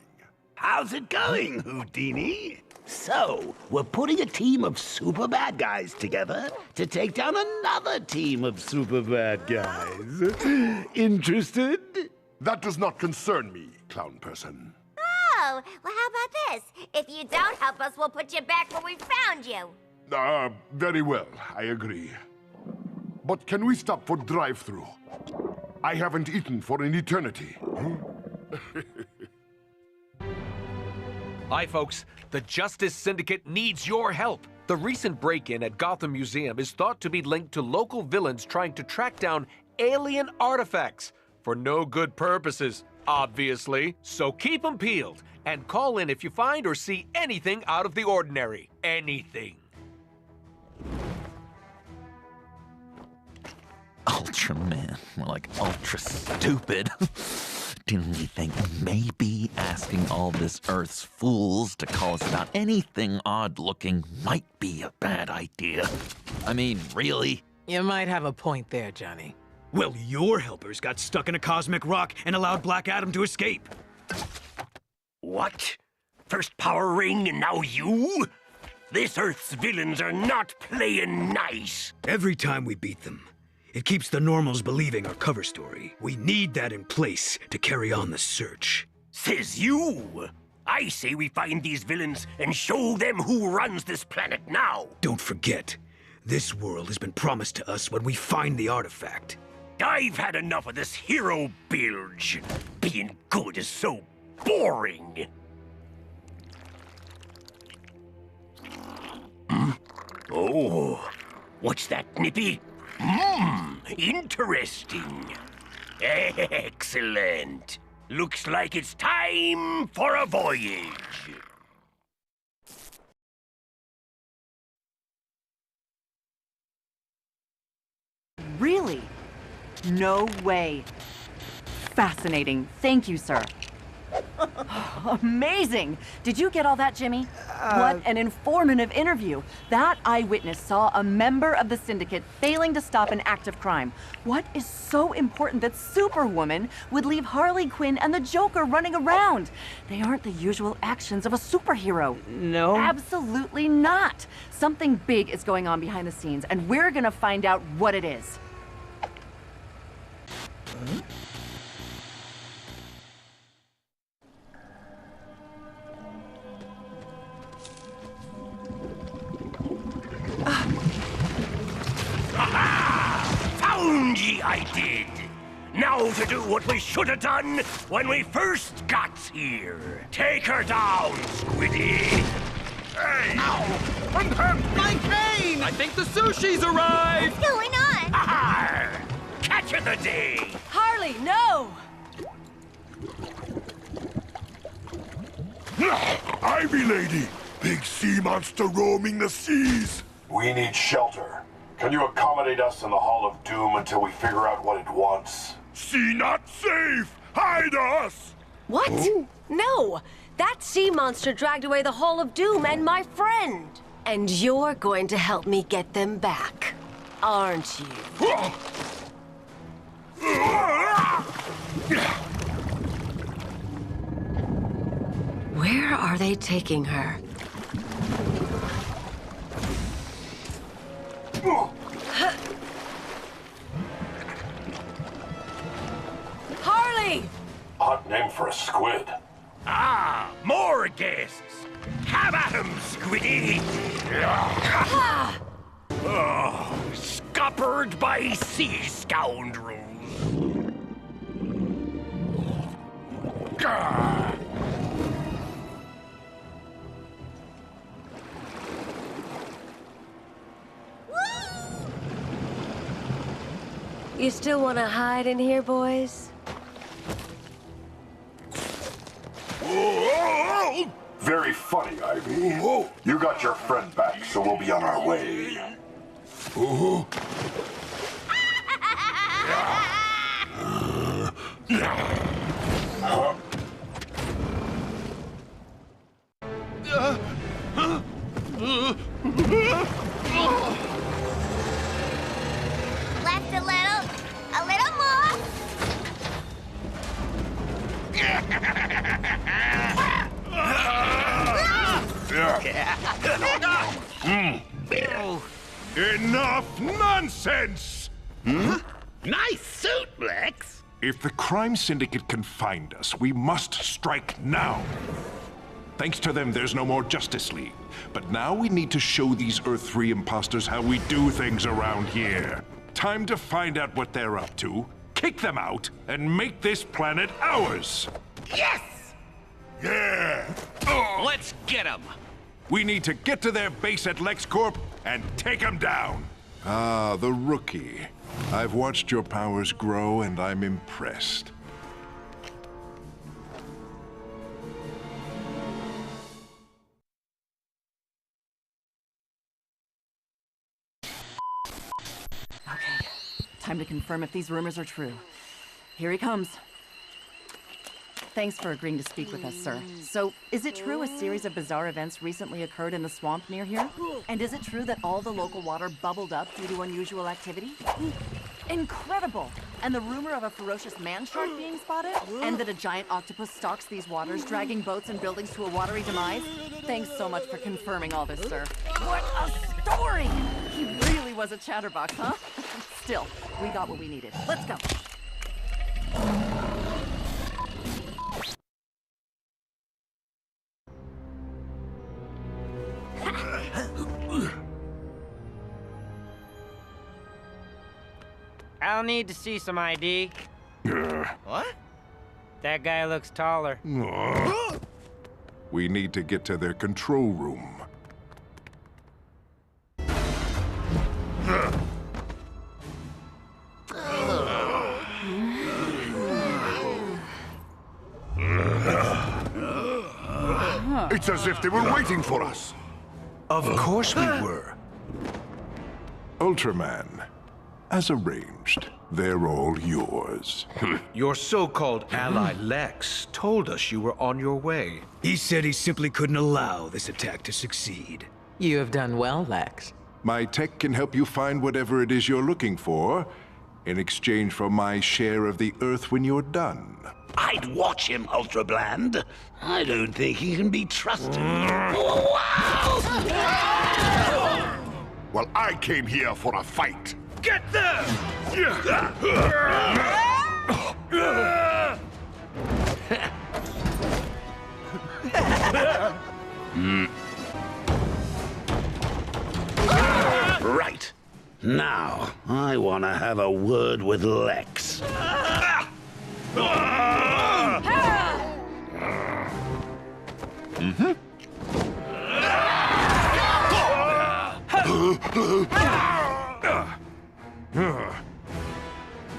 How's it going, Houdini? So, we're putting a team of super bad guys together to take down another team of super bad guys. Interested? That does not concern me, clown person. Oh, well, how about this? If you don't help us, we'll put you back where we found you. Very well, I agree. But can we stop for drive-thru? I haven't eaten for an eternity. Hi, folks. The Justice Syndicate needs your help. The recent break-in at Gotham Museum is thought to be linked to local villains trying to track down alien artifacts for no good purposes. obviously. So keep them peeled and call in if you find or see anything out of the ordinary. Anything. Ultraman, more like ultra stupid. Didn't we think maybe asking all this Earth's fools to call us about anything odd-looking might be a bad idea? I mean, really? You might have a point there, Johnny. Well, your helpers got stuck in a cosmic rock and allowed Black Adam to escape. What? First power ring and now you? This Earth's villains are not playing nice. Every time we beat them, it keeps the normals believing our cover story. We need that in place to carry on the search. Says you. I say we find these villains and show them who runs this planet now. Don't forget, this world has been promised to us when we find the artifact. I've had enough of this hero bilge. Being good is so boring. Oh, what's that, Nippy? Interesting. Excellent. Looks like it's time for a voyage. Really? No way. Fascinating. Thank you, sir. Amazing! Did you get all that, Jimmy? What an informative interview. That eyewitness saw a member of the Syndicate failing to stop an act of crime. What is so important that Superwoman would leave Harley Quinn and the Joker running around? They aren't the usual actions of a superhero. No? Absolutely not. Something big is going on behind the scenes, and we're gonna find out what it is. Found ye, I did. Now to do what we should have done when we first got here. Take her down, Squiddy. Hey! Ow! Unhurt my cane! I think the sushi's arrived! What's going on? Aha! Catch of the day! Harley, no! Ivy Lady! Big sea monster roaming the seas! We need shelter. Can you accommodate us in the Hall of Doom until we figure out what it wants? Sea not safe! Hide us! What? No! That sea monster dragged away the Hall of Doom and my friend! And you're going to help me get them back, aren't you? Where are they taking her? Harley! Hot name for a squid. Ah, more guests! Have at 'em, Squiddy! Oh, scuppered by sea scoundrels! You still want to hide in here, boys? Very funny, Ivy. You got your friend back, so we'll be on our way. Left a little more. Enough nonsense! Nice suit, Lex! If the crime syndicate can find us, we must strike now. Thanks to them, there's no more Justice League. But now we need to show these Earth 3 imposters how we do things around here. Time to find out what they're up to, kick them out, and make this planet ours! Yes! Yeah! Let's get them! We need to get to their base at LexCorp and take them down. Ah, the rookie. I've watched your powers grow and I'm impressed. Time to confirm if these rumors are true. Here he comes. Thanks for agreeing to speak with us, sir. So, is it true a series of bizarre events recently occurred in the swamp near here? And is it true that all the local water bubbled up due to unusual activity? Incredible! And the rumor of a ferocious man-shark being spotted? And that a giant octopus stalks these waters, dragging boats and buildings to a watery demise? Thanks so much for confirming all this, sir. What a story! He really was a chatterbox, huh? Still, we got what we needed. Let's go. I'll need to see some ID. What? That guy looks taller. We need to get to their control room. It's as if they were waiting for us. Of course we were. Ultraman, as arranged, they're all yours. Your so-called ally Lex told us you were on your way. He said he simply couldn't allow this attack to succeed. You have done well, Lex. My tech can help you find whatever it is you're looking for, in exchange for my share of the Earth when you're done. I'd watch him, Ultra Bland. I don't think he can be trusted. Well, I came here for a fight. Get them! Right. Now, I want to have a word with Lex.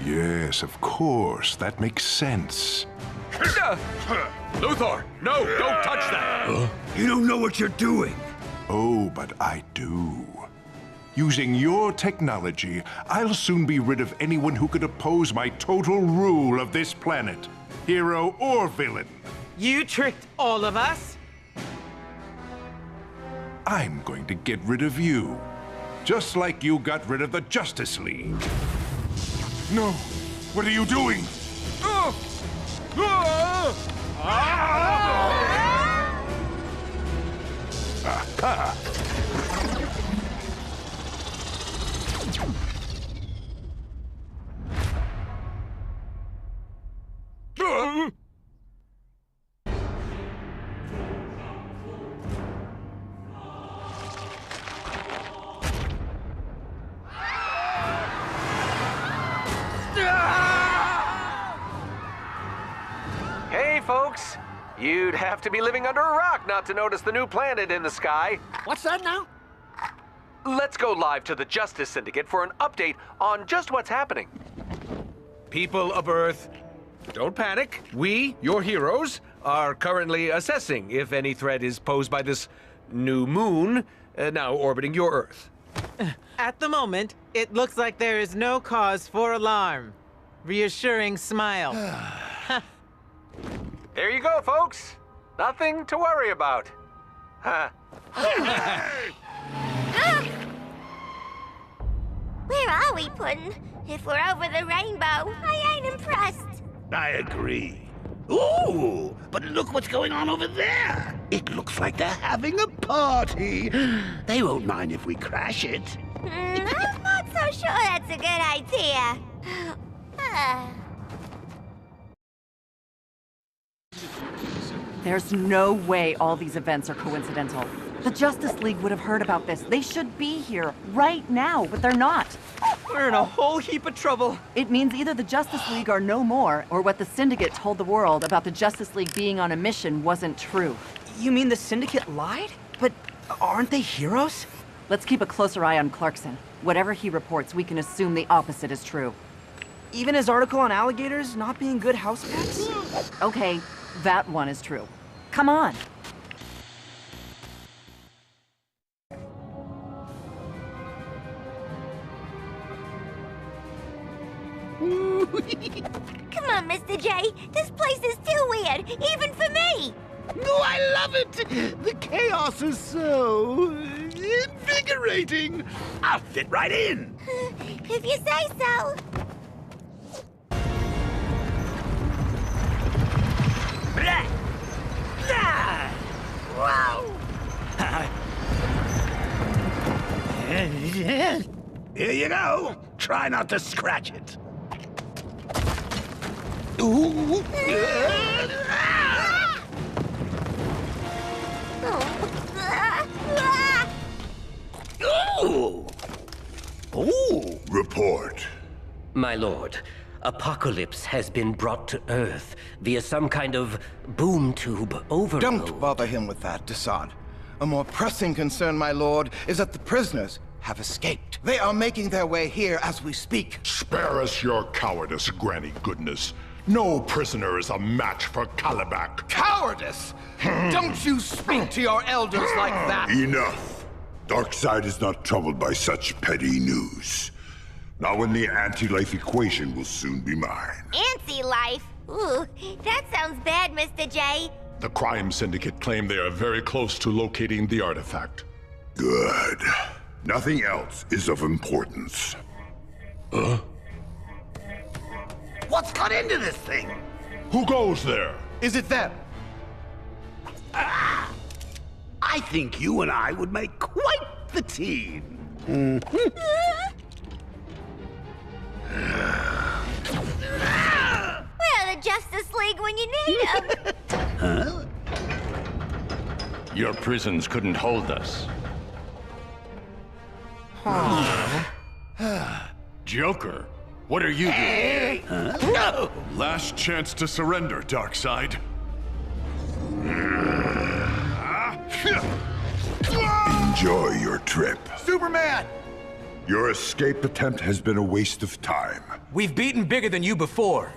Yes, of course. That makes sense. Luthor, no, don't touch that! You don't know what you're doing. Oh, but I do. Using your technology, I'll soon be rid of anyone who could oppose my total rule of this planet, hero or villain. You tricked all of us? I'm going to get rid of you, just like you got rid of the Justice League. No, what are you doing? Aha! Hey, folks. You'd have to be living under a rock not to notice the new planet in the sky. What's that now? Let's go live to the Justice Syndicate for an update on just what's happening. People of Earth, don't panic. We, your heroes, are currently assessing if any threat is posed by this new moon now orbiting your Earth. At the moment, it looks like there is no cause for alarm. Reassuring smile. There you go, folks. Nothing to worry about. Where are we, Puddin'? If we're over the rainbow, I ain't impressed. I agree. Ooh, but look what's going on over there. It looks like they're having a party. They won't mind if we crash it. I'm not so sure that's a good idea. There's no way all these events are coincidental. The Justice League would have heard about this. They should be here right now, but they're not. We're in a whole heap of trouble. It means either the Justice League are no more, or what the Syndicate told the world about the Justice League being on a mission wasn't true. You mean the Syndicate lied? But aren't they heroes? Let's keep a closer eye on Clarkson. Whatever he reports, we can assume the opposite is true. Even his article on alligators not being good house pets? Okay, that one is true. Come on. Come on, Mr. J. This place is too weird, even for me. Oh, I love it! The chaos is so invigorating. I'll fit right in. If you say so. Blah! Ah! Wow! Here you go. Try not to scratch it. Ooh! Ooh! Ooh! Report. My lord, Apocalypse has been brought to Earth via some kind of boom tube overload. Don't bother him with that, Darkseid. A more pressing concern, my lord, is that the prisoners have escaped. They are making their way here as we speak. Spare us your cowardice, Granny Goodness. No prisoner is a match for Kalibak. Cowardice! Don't you speak to your elders like that! Enough. Darkseid is not troubled by such petty news. Now when the anti-life equation will soon be mine. Anti-life? Ooh, that sounds bad, Mr. J. The crime syndicate claim they are very close to locating the artifact. Good. Nothing else is of importance. Huh? What's got into this thing? Who goes there? Is it them? I think you and I would make quite the team. We're the Justice League when you need them. Huh? Your prisons couldn't hold us. Joker, what are you doing? No! Last chance to surrender, Darkseid. Enjoy your trip. Superman! Your escape attempt has been a waste of time. We've beaten bigger than you before,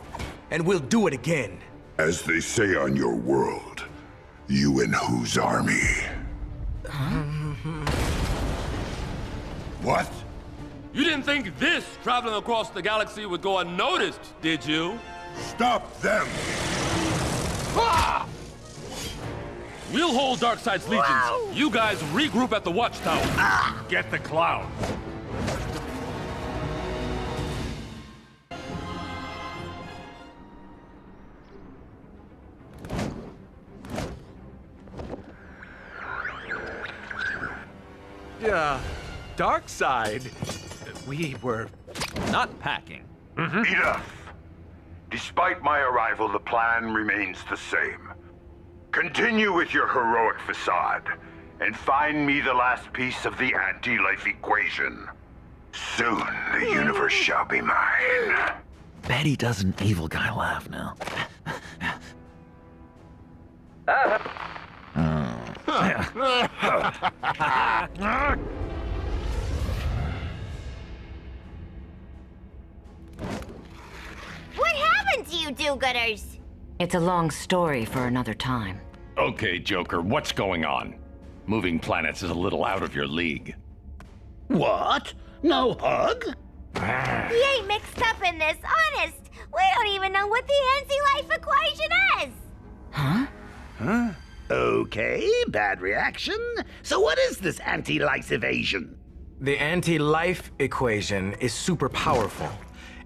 and we'll do it again. As they say on your world, you and whose army? What? You didn't think this traveling across the galaxy would go unnoticed, did you? Stop them! Ah! We'll hold Darkseid's legions. Wow. You guys regroup at the watchtower. Ah! Get the cloud. Darkseid, we were not packing. Enough. Despite my arrival, the plan remains the same. Continue with your heroic facade, and find me the last piece of the anti-life equation. Soon, the universe shall be mine. Betty does an evil guy laugh now. What happened to you do-gooders? It's a long story for another time. Okay, Joker, what's going on? Moving planets is a little out of your league. What? No hug? We ain't mixed up in this, honest. We don't even know what the anti-life equation is. Huh? Okay, bad reaction. So what is this anti-life evasion? The anti-life equation is super powerful.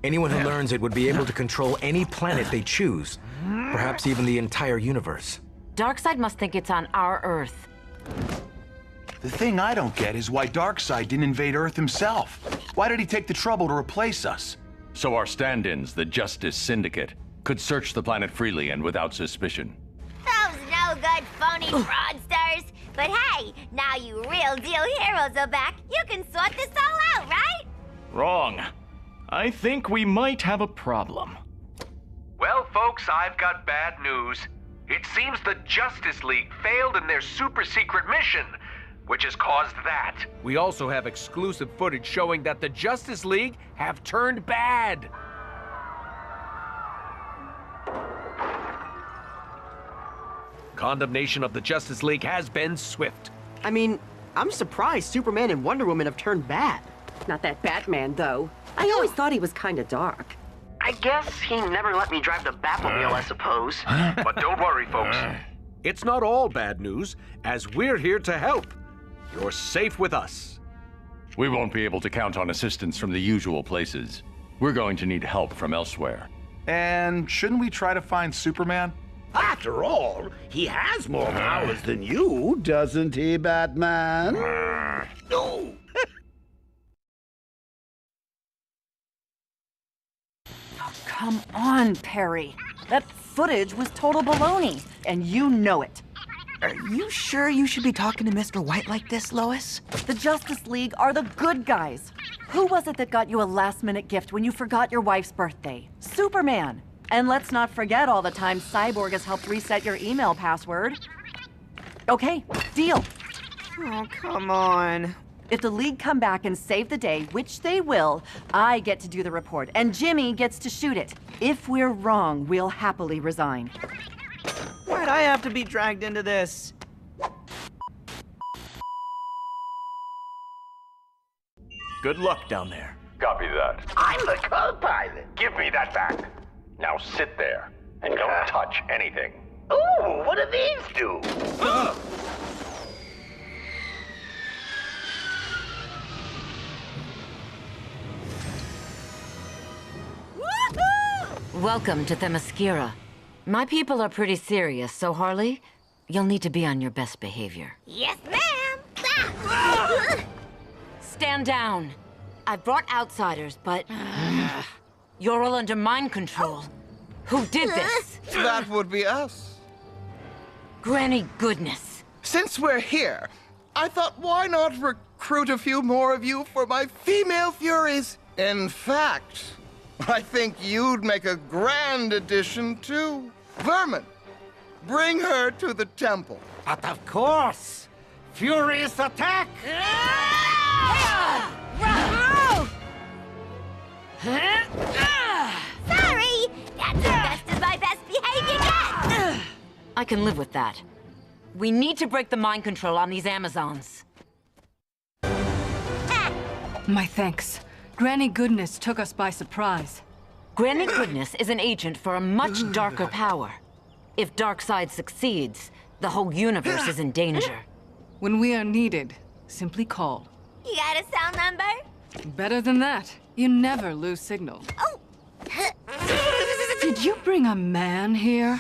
Anyone who learns it would be able to control any planet they choose, perhaps even the entire universe. Darkseid must think it's on our Earth. The thing I don't get is why Darkseid didn't invade Earth himself. Why did he take the trouble to replace us? So our stand-ins, the Justice Syndicate, could search the planet freely and without suspicion. Those no-good phony fraudsters. But hey, now you real-deal heroes are back. You can sort this all out, right? Wrong. I think we might have a problem. Well, folks, I've got bad news. It seems the Justice League failed in their super-secret mission, which has caused that. We also have exclusive footage showing that the Justice League have turned bad. Condemnation of the Justice League has been swift. I mean, I'm surprised Superman and Wonder Woman have turned bad. Not that Batman, though. I always thought he was kind of dark. I guess he never let me drive the Batmobile, I suppose. But don't worry, folks. It's not all bad news, as we're here to help. You're safe with us. We won't be able to count on assistance from the usual places. We're going to need help from elsewhere. And shouldn't we try to find Superman? After all, he has more powers than you, doesn't he, Batman? No! Oh, come on, Perry. That footage was total baloney, and you know it. Are you sure you should be talking to Mr. White like this, Lois? The Justice League are the good guys. Who was it that got you a last-minute gift when you forgot your wife's birthday? Superman. And let's not forget all the times Cyborg has helped reset your email password. Okay, deal. Oh, come on. If the League come back and save the day, which they will, I get to do the report, and Jimmy gets to shoot it. If we're wrong, we'll happily resign. Why'd I have to be dragged into this? Good luck down there. Copy that. I'm the co-pilot. Give me that back. Now sit there and don't touch anything. Ooh, what do these do? Welcome to Themyscira. My people are pretty serious, so Harley, you'll need to be on your best behavior. Yes, ma'am. Stand down. I've brought outsiders, but you're all under mind control. Who did this? That would be us. Granny goodness. Since we're here, I thought why not recruit a few more of you for my female furies? In fact, I think you'd make a grand addition too. Vermin, bring her to the temple. But of course. Furious attack! Sorry! That's as best as my best behavior gets! I can live with that. We need to break the mind control on these Amazons. My thanks. Granny Goodness took us by surprise. Granny Goodness is an agent for a much darker power. If Darkseid succeeds, the whole universe is in danger. When we are needed, simply call. You got a cell number? Better than that. You never lose signal. Oh! Did you bring a man here?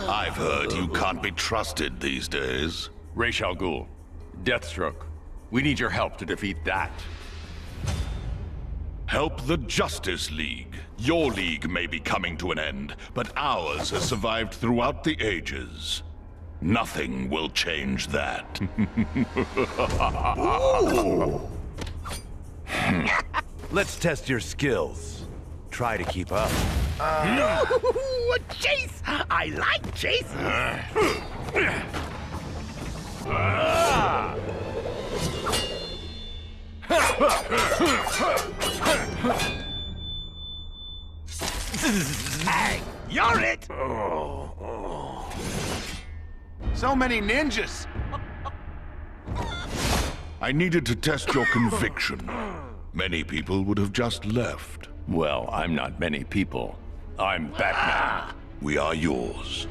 I've heard you can't be trusted these days. Ra's al Ghul, Deathstroke, we need your help to defeat that. Help the Justice League. Your league may be coming to an end, but ours has survived throughout the ages. Nothing will change that. Let's test your skills. Try to keep up. A chase! I like chases! Hey, you're it! So many ninjas! I needed to test your conviction. Many people would have just left. Well, I'm not many people. I'm Batman. We are yours.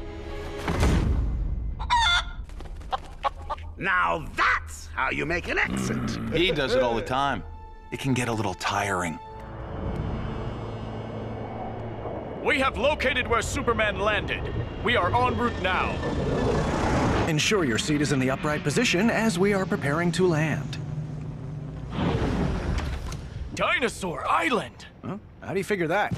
Now that's how you make an exit. He does it all the time. It can get a little tiring. We have located where Superman landed. We are en route now. Ensure your seat is in the upright position as we are preparing to land. Dinosaur Island! Huh? How do you figure that?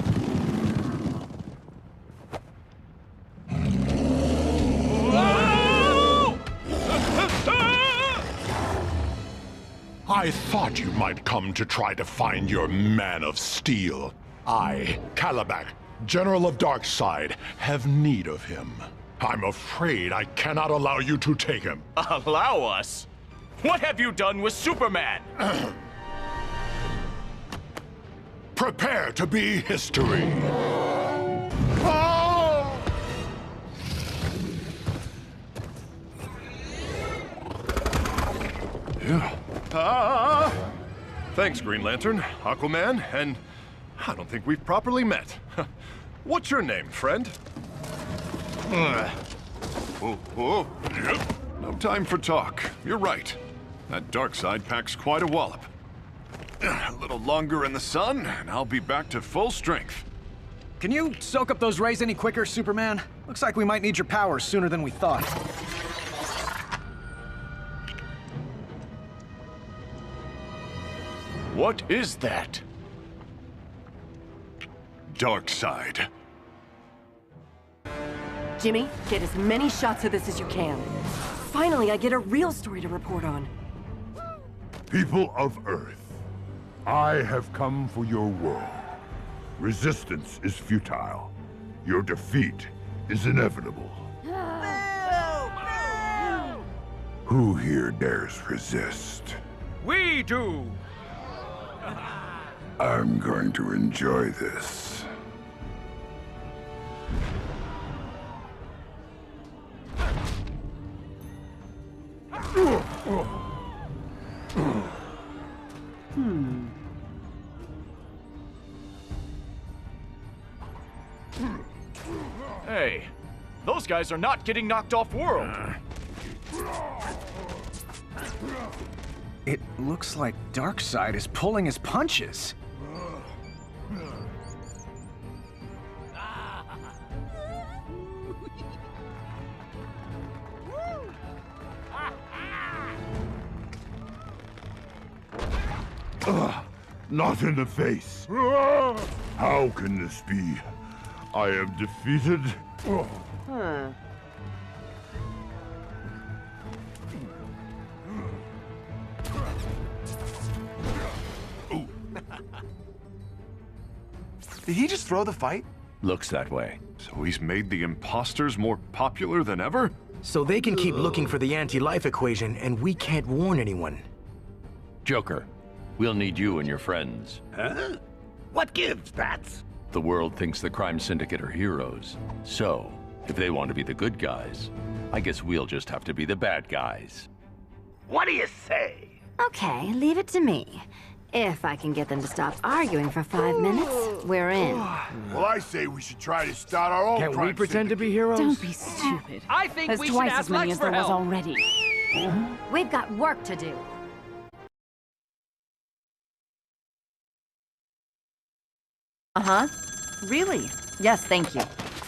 I thought you might come to try to find your Man of Steel. I, Calabac, General of Darkseid, have need of him. I'm afraid I cannot allow you to take him. Allow us? What have you done with Superman? Prepare to be history. Oh! Thanks, Green Lantern, Aquaman, and I don't think we've properly met. What's your name, friend? No time for talk. You're right. That Darkseid packs quite a wallop. A little longer in the sun, and I'll be back to full strength. Can you soak up those rays any quicker, Superman? Looks like we might need your powers sooner than we thought. What is that? Darkseid. Jimmy, get as many shots of this as you can. Finally, I get a real story to report on. People of Earth, I have come for your world. Resistance is futile. Your defeat is inevitable. Who here dares resist? We do! I'm going to enjoy this. Hey, those guys are not getting knocked off world. It looks like Darkseid is pulling his punches. Not in the face. How can this be? I am defeated. Did he just throw the fight? Looks that way. So he's made the imposters more popular than ever? So they can keep looking for the anti-life equation, and we can't warn anyone. Joker, we'll need you and your friends. Huh? What gives, Bats? The world thinks the crime syndicate are heroes. So, if they want to be the good guys, I guess we'll just have to be the bad guys. What do you say? Okay, leave it to me. If I can get them to stop arguing for 5 minutes, we're in. Well, I say we should try to start our own Can't crime we pretend to be syndicate. heroes? Don't be stupid. I think There's we should twice ask as many Lex as for there was help. already. We've got work to do. Uh-huh. Really? Yes, thank you.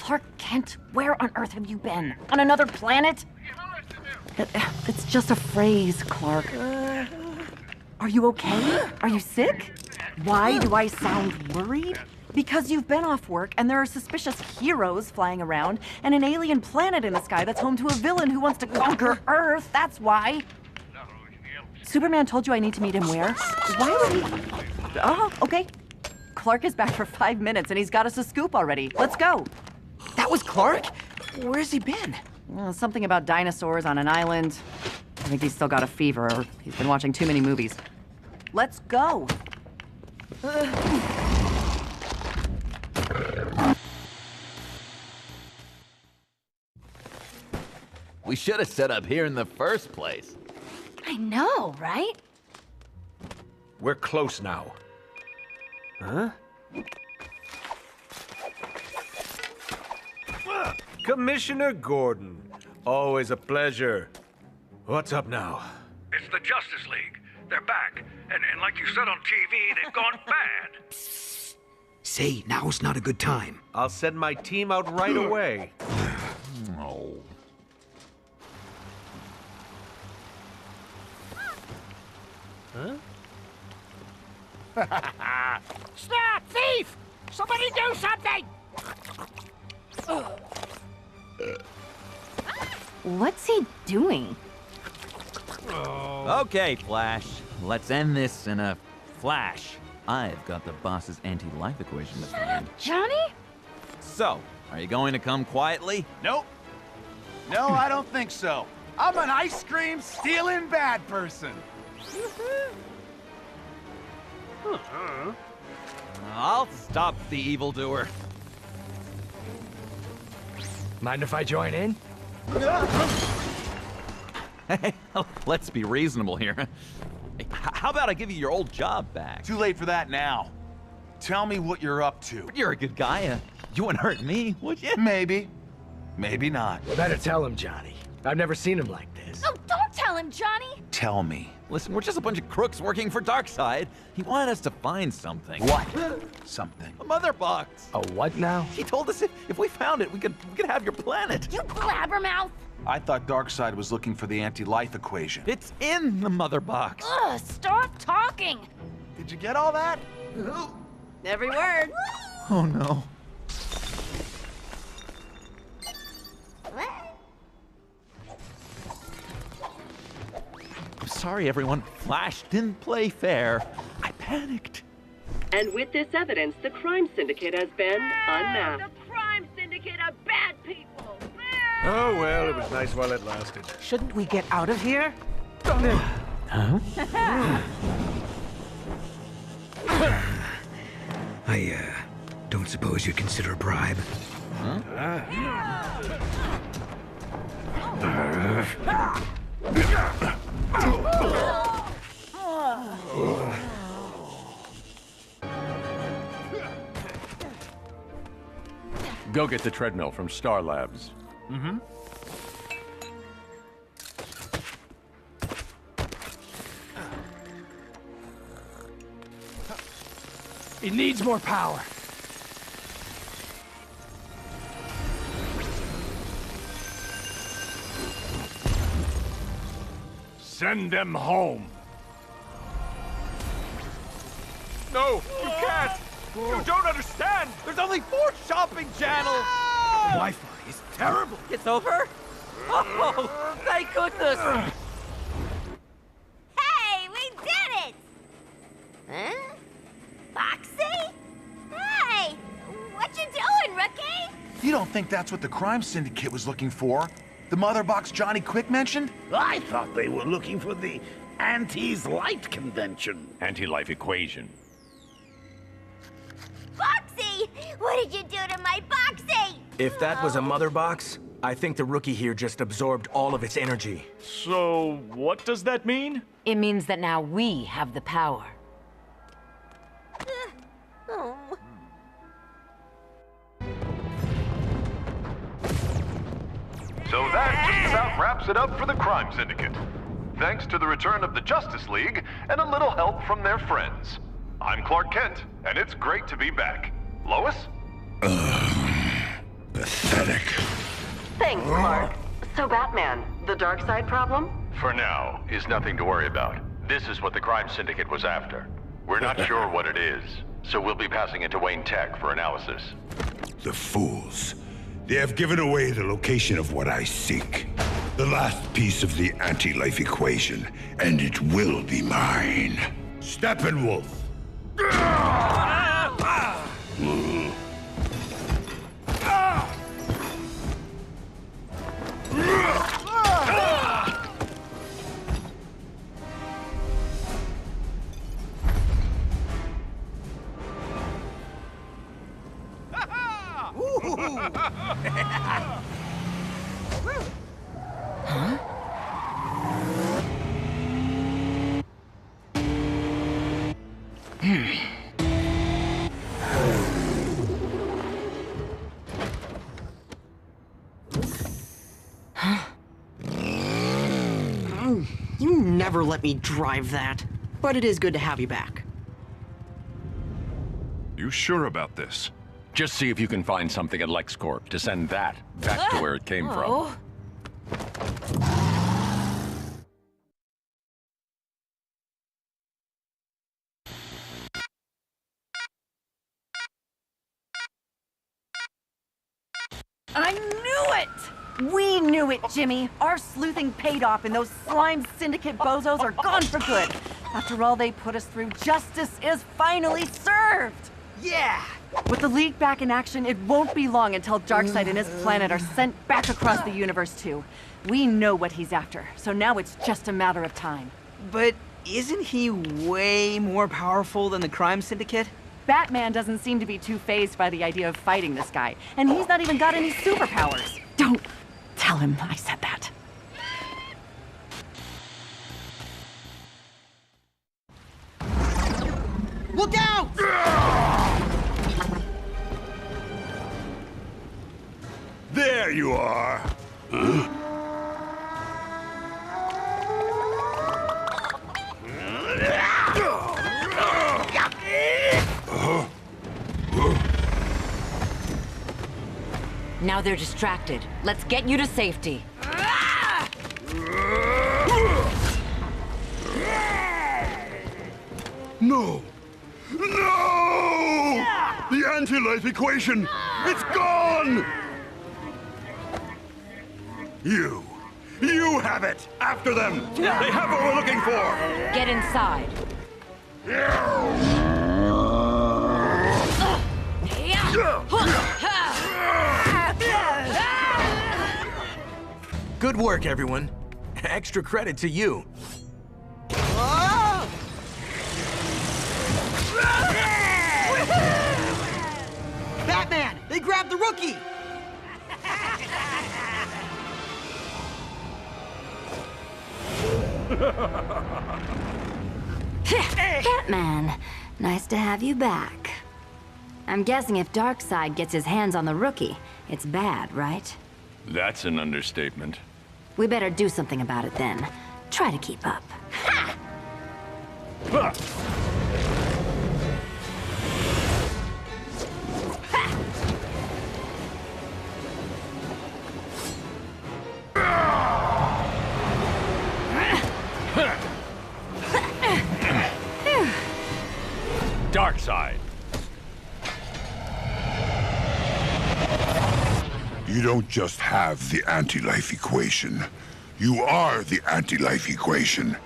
Clark Kent, where on earth have you been? On another planet? It's just a phrase, Clark. Are you okay? Are you sick? Why do I sound worried? Because you've been off work and there are suspicious heroes flying around and an alien planet in the sky that's home to a villain who wants to conquer Earth. That's why. Superman told you I need to meet him where? Why would he? Oh, okay. Clark is back for 5 minutes and he's got us a scoop already. Let's go. That was Clark? Where's he been? Something about dinosaurs on an island. I think he's still got a fever or he's been watching too many movies. Let's go. We should have set up here in the first place. I know, right? We're close now. Huh? Commissioner Gordon, always a pleasure. What's up now? It's the Justice League. They're back. And like you said on TV, they've gone bad. Say, now's not a good time. I'll send my team out right away. Oh. Huh? Stop! Thief! Somebody do something! What's he doing? Okay, Flash. Let's end this in a flash. I've got the boss's anti-life equation to find. Johnny? So, are you going to come quietly? Nope. No, I don't think so. I'm an ice cream stealing bad person. I'll stop the evildoer. Mind if I join in? Hey, let's be reasonable here. Hey, how about I give you your old job back? Too late for that now. Tell me what you're up to. But you're a good guy. You wouldn't hurt me, would you? Maybe. Maybe not. Better tell him, Johnny. I've never seen him like this. Oh, don't tell him, Johnny! Tell me. Listen, we're just a bunch of crooks working for Darkseid. He wanted us to find something. What? Something. A mother box. A what now? He told us if we found it, we could have your planet. You blabbermouth! I thought Darkseid was looking for the anti-life equation. It's in the mother box. Ugh, stop talking! Did you get all that? Every word. Oh no. I'm sorry, everyone. Flash didn't play fair. I panicked. And with this evidence, the crime syndicate has been unmasked. The crime syndicate are bad people! Oh, well, it was nice while it lasted. Shouldn't we get out of here? Huh? I, don't suppose you consider a bribe? Go get the treadmill from Star Labs. Mm-hmm. It needs more power. Send them home. No, you can't! You don't understand! There's only 4 shopping channels! Wi-Fi is terrible. It's over? Oh, thank goodness! Hey, we did it! Huh? Foxy? Hey! What you doing, rookie? You don't think that's what the crime syndicate was looking for? The mother box Johnny Quick mentioned? I thought they were looking for the Anti's Light Convention. Anti-life equation. Foxy! What did you do to my Boxy? If that was a mother box, I think the rookie here just absorbed all of its energy. So, what does that mean? It means that now we have the power. Oh. So that just about wraps it up for the Crime Syndicate. Thanks to the return of the Justice League and a little help from their friends. I'm Clark Kent, and it's great to be back. Lois? Pathetic. Thanks, Clark. So, Batman, the Darkseid problem? For now, is nothing to worry about. This is what the Crime Syndicate was after. We're not sure what it is, so we'll be passing it to Wayne Tech for analysis. The fools. They have given away the location of what I seek. The last piece of the anti-life equation, and it will be mine. Steppenwolf. You never let me drive that. But it is good to have you back. You sure about this? Just see if you can find something at LexCorp to send that back to where it came from. I knew it! We knew it, Jimmy. Our sleuthing paid off, and those slime syndicate bozos are gone for good. After all they put us through, justice is finally served! Yeah! With the League back in action, it won't be long until Darkseid and his planet are sent back across the universe, too. We know what he's after, so now it's just a matter of time. But isn't he way more powerful than the crime syndicate? Batman doesn't seem to be too fazed by the idea of fighting this guy, and he's not even got any superpowers. Don't tell him I said that. Look out! There you are. Now they're distracted. Let's get you to safety. No! No! The anti-life equation! It's gone! You have it! After them! They have what we're looking for! Get inside. Good work, everyone. Extra credit to you. Batman! They grabbed the rookie! Batman, nice to have you back. I'm guessing if Darkseid gets his hands on the rookie, it's bad, right? That's an understatement. We better do something about it then. Try to keep up. Darkseid. You don't just have the anti-life equation. You are the anti-life equation.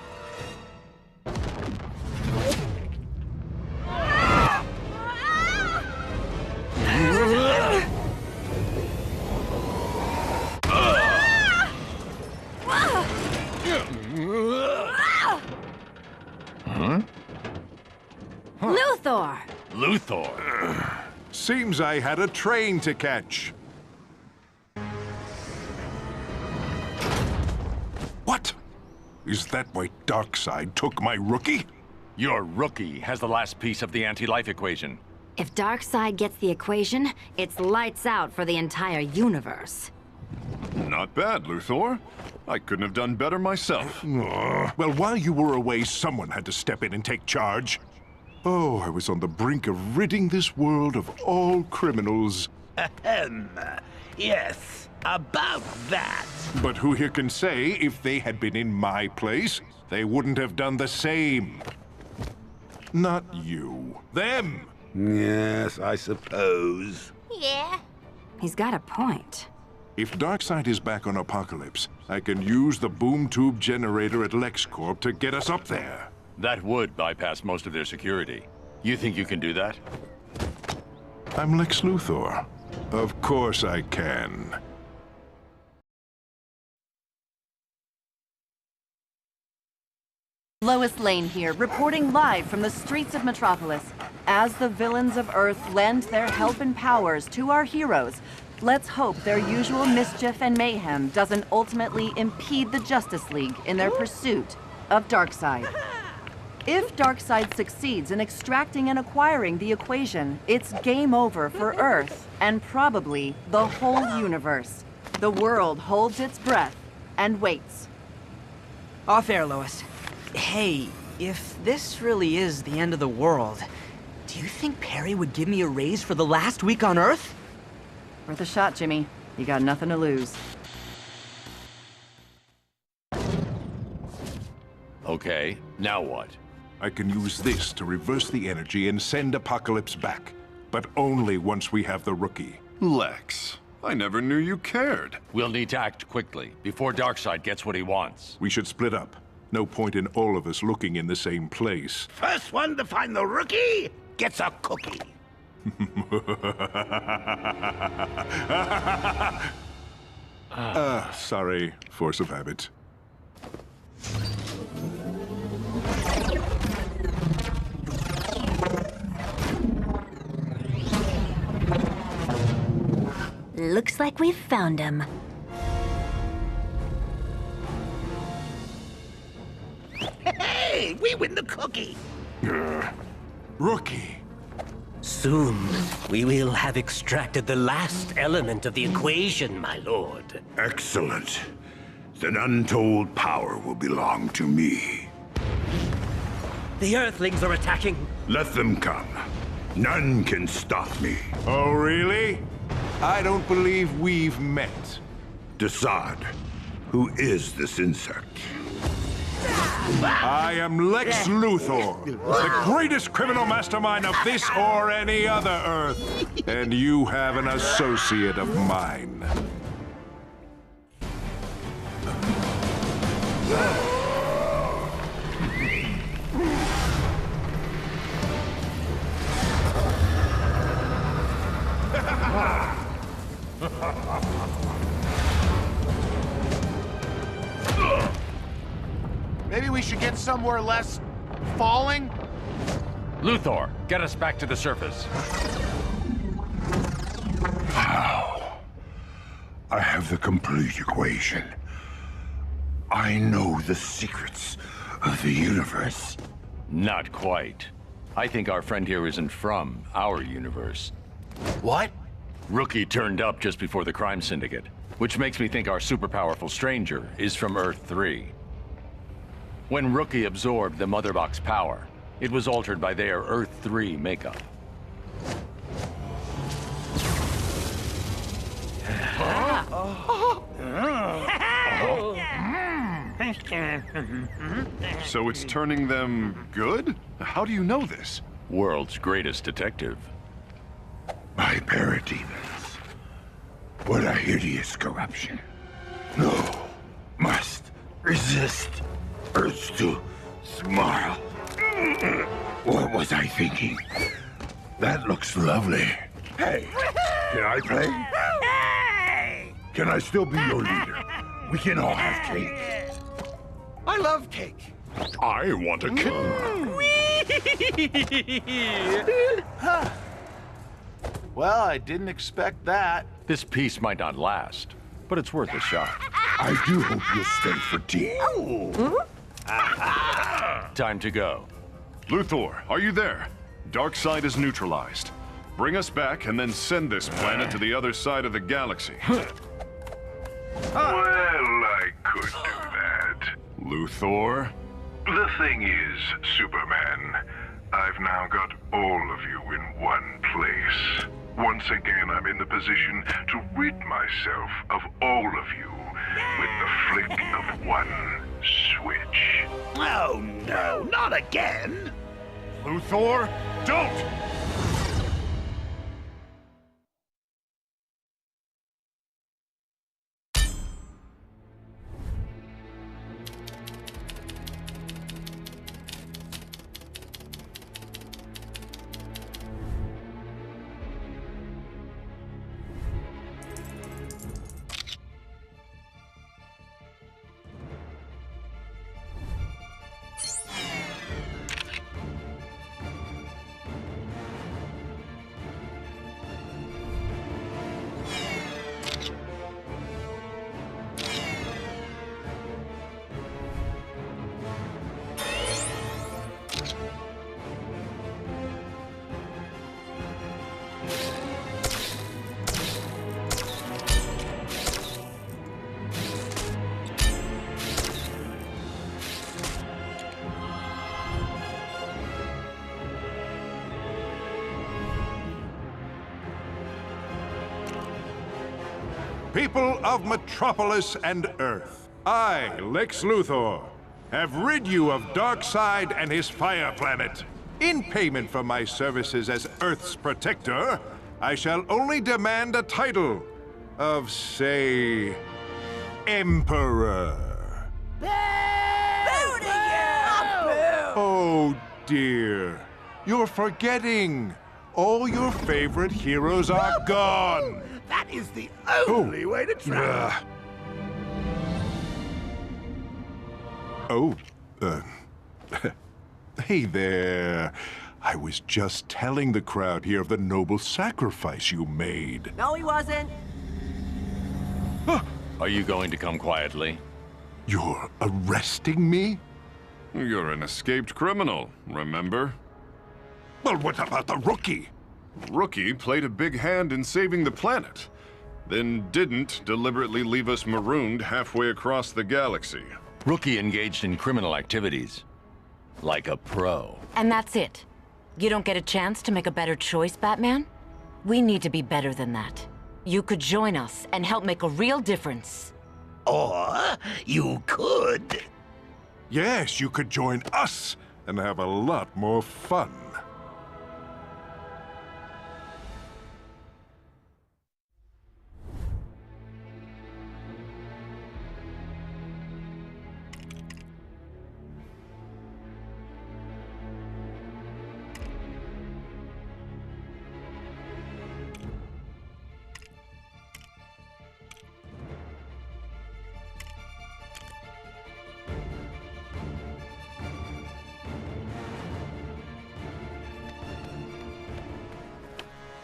Luthor! Luthor? Seems I had a train to catch. What? Is that why Darkseid took my rookie? Your rookie has the last piece of the anti-life equation. If Darkseid gets the equation, it's lights out for the entire universe. Not bad, Luthor. I couldn't have done better myself. Well, while you were away, someone had to step in and take charge. Oh, I was on the brink of ridding this world of all criminals. Ahem. Yes, about that. But who here can say if they had been in my place, they wouldn't have done the same? Not you. Them! Yes, I suppose. Yeah. He's got a point. If Darkseid is back on Apocalypse, I can use the boom tube generator at LexCorp to get us up there. That would bypass most of their security. You think you can do that? I'm Lex Luthor. Of course I can. Lois Lane here, reporting live from the streets of Metropolis. As the villains of Earth lend their help and powers to our heroes, let's hope their usual mischief and mayhem doesn't ultimately impede the Justice League in their pursuit of Darkseid. If Darkseid succeeds in extracting and acquiring the equation, it's game over for Earth, and probably the whole universe. The world holds its breath and waits. Off air, Lois. Hey, if this really is the end of the world, do you think Perry would give me a raise for the last week on Earth? Worth a shot, Jimmy. You got nothing to lose. Okay, now what? I can use this to reverse the energy and send Apocalypse back. But only once we have the rookie. Lex, I never knew you cared. We'll need to act quickly, before Darkseid gets what he wants. We should split up. No point in all of us looking in the same place. First one to find the rookie gets a cookie. Sorry, force of habit. Looks like we've found him. Hey, we win the cookie. Rookie! Soon, we will have extracted the last element of the equation, my lord. Excellent. Then untold power will belong to me. The Earthlings are attacking. Let them come. None can stop me. Oh, really? I don't believe we've met. Darkseid, who is this insect? I am Lex Luthor, the greatest criminal mastermind of this or any other Earth. And you have an associate of mine. Maybe we should get somewhere less falling? Luthor, get us back to the surface. How? I have the complete equation. I know the secrets of the universe. Not quite. I think our friend here isn't from our universe. What? Rookie turned up just before the crime syndicate, which makes me think our super-powerful stranger is from Earth 3. When Rookie absorbed the Mother Box power, it was altered by their Earth 3 makeup. So it's turning them good? How do you know this? World's greatest detective. My parademons. What a hideous corruption. No. Must resist. Urge to smile. What was I thinking? That looks lovely. Hey, can I play? Can I still be your leader? We can all have cake. I love cake. I want a kitten. Well, I didn't expect that. This piece might not last, but it's worth a shot. I do hope you'll stay for tea. Time to go. Luthor, are you there? Darkseid is neutralized. Bring us back and then send this planet to the other side of the galaxy. Well, I could do that. Luthor? The thing is, Superman, I've now got all of you in one place. Once again, I'm in the position to rid myself of all of you with the flick of one switch. Oh no, not again! Luthor, don't! People of Metropolis and Earth, I, Lex Luthor, have rid you of Darkseid and his fire planet. In payment for my services as Earth's protector, I shall only demand a title of, say, Emperor. Oh dear, you're forgetting. All your favorite heroes are gone. That is the only way to travel. Hey there. I was just telling the crowd here of the noble sacrifice you made. No, he wasn't. Are you going to come quietly? You're arresting me? You're an escaped criminal, remember? Well, what about the Rookie? Rookie played a big hand in saving the planet, then didn't deliberately leave us marooned halfway across the galaxy. Rookie engaged in criminal activities. Like a pro. And that's it? You don't get a chance to make a better choice, Batman? We need to be better than that. You could join us and help make a real difference. Or you could. Yes, you could join us and have a lot more fun.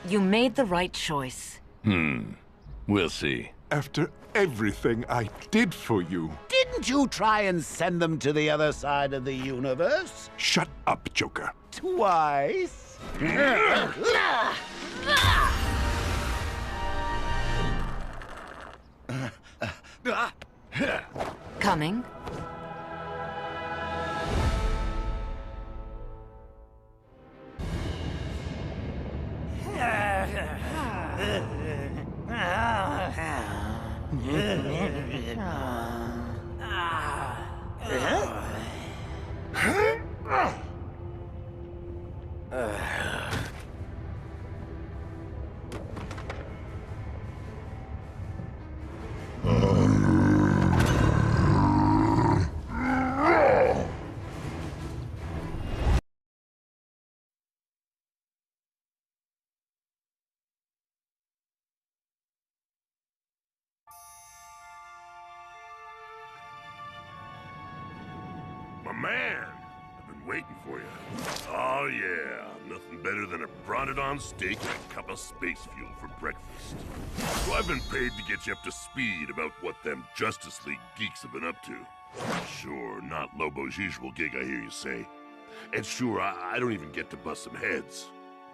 You made the right choice. We'll see. After everything I did for you. Didn't you try and send them to the other side of the universe? Shut up, Joker. Twice? Coming? My man, I've been waiting for you. Oh yeah, nothing better than a brought-it-on steak and a cup of space fuel for breakfast. So I've been paid to get you up to speed about what them Justice League geeks have been up to. Sure, not Lobo's usual gig, I hear you say. And sure, I don't even get to bust some heads.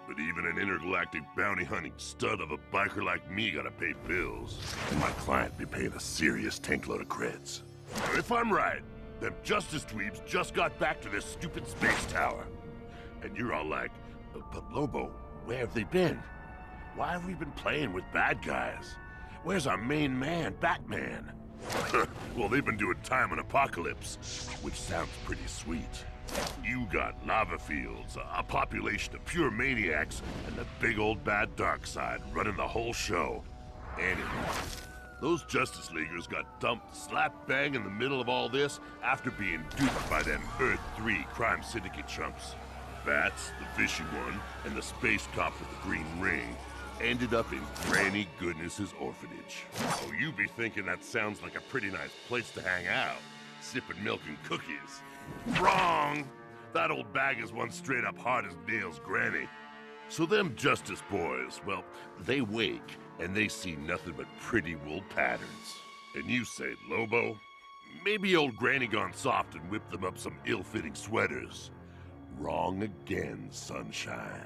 But even an intergalactic bounty-hunting stud of a biker like me gotta pay bills. And my client be paying a serious tankload of creds. Now, if I'm right, them Justice Dweebs just got back to this stupid space tower. And you're all like, but Lobo, where have they been? Why have we been playing with bad guys? Where's our main man, Batman? Well, they've been doing time on Apocalypse, which sounds pretty sweet. You got lava fields, a population of pure maniacs, and the big old bad Darkseid running the whole show. Anyway, those Justice Leaguers got dumped slap bang in the middle of all this after being duped by them Earth 3 crime syndicate chumps. Bats, the fishy one, and the space cop with the green ring ended up in Granny Goodness's orphanage. Oh, you be thinking that sounds like a pretty nice place to hang out, sipping milk and cookies. Wrong! That old bag is one straight up hard as nails granny. So them Justice boys, well, they wake and they see nothing but pretty wool patterns. And you say, Lobo, maybe old Granny gone soft and whipped them up some ill-fitting sweaters. Wrong again, sunshine.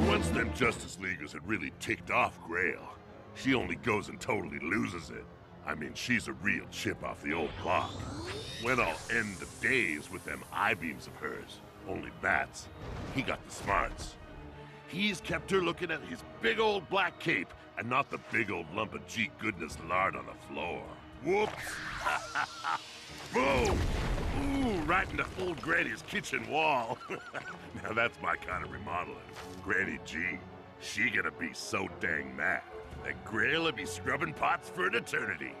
Once them Justice Leaguers had really ticked off Grail, she only goes and totally loses it. I mean, she's a real chip off the old block. Went all end of days with them I-beams of hers. Only Bats, he got the smarts. He's kept her looking at his big old black cape and not the big old lump of G goodness lard on the floor. Whoops! Boom! Ooh, right into old Granny's kitchen wall. Now that's my kind of remodeling. Granny G, she gonna be so dang mad that Grail'll be scrubbing pots for an eternity.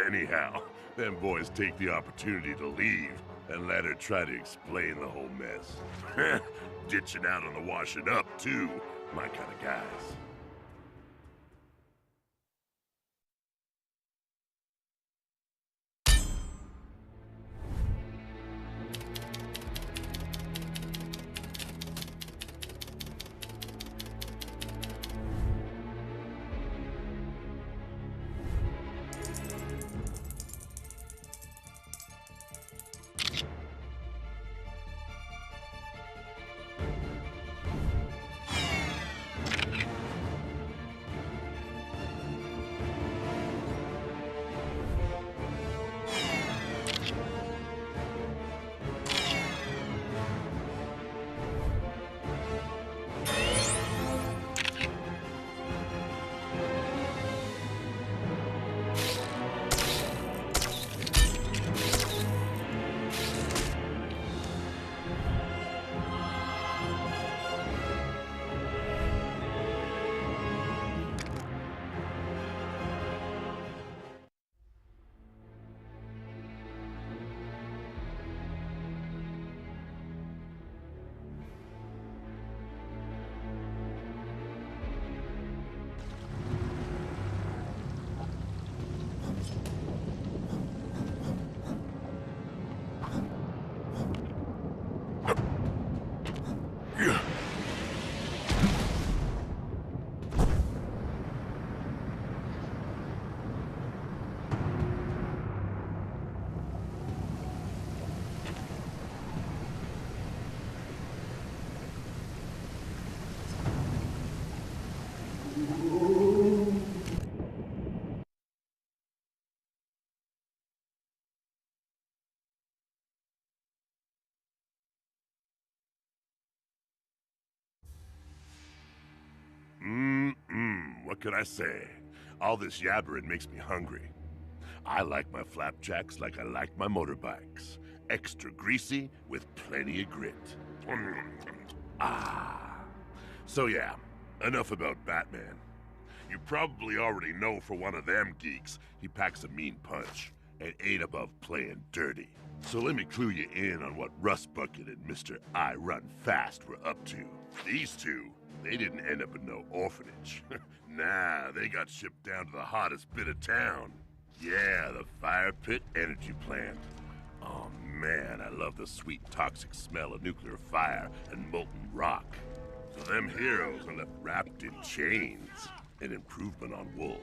Anyhow, them boys take the opportunity to leave and let her try to explain the whole mess. Ditching out on the washing up, too. My kind of guys. what can I say? All this yabbering makes me hungry. I like my flapjacks like I like my motorbikes. Extra greasy with plenty of grit. So yeah, enough about Batman. You probably already know for one of them geeks, he packs a mean punch and ain't above playing dirty. So let me clue you in on what Rust Bucket and Mr. I Run Fast were up to. These two, they didn't end up in no orphanage. Nah, they got shipped down to the hottest bit of town. Yeah, the Fire Pit Energy Plant. Oh man, I love the sweet toxic smell of nuclear fire and molten rock. So them heroes are left wrapped in chains, an improvement on wool,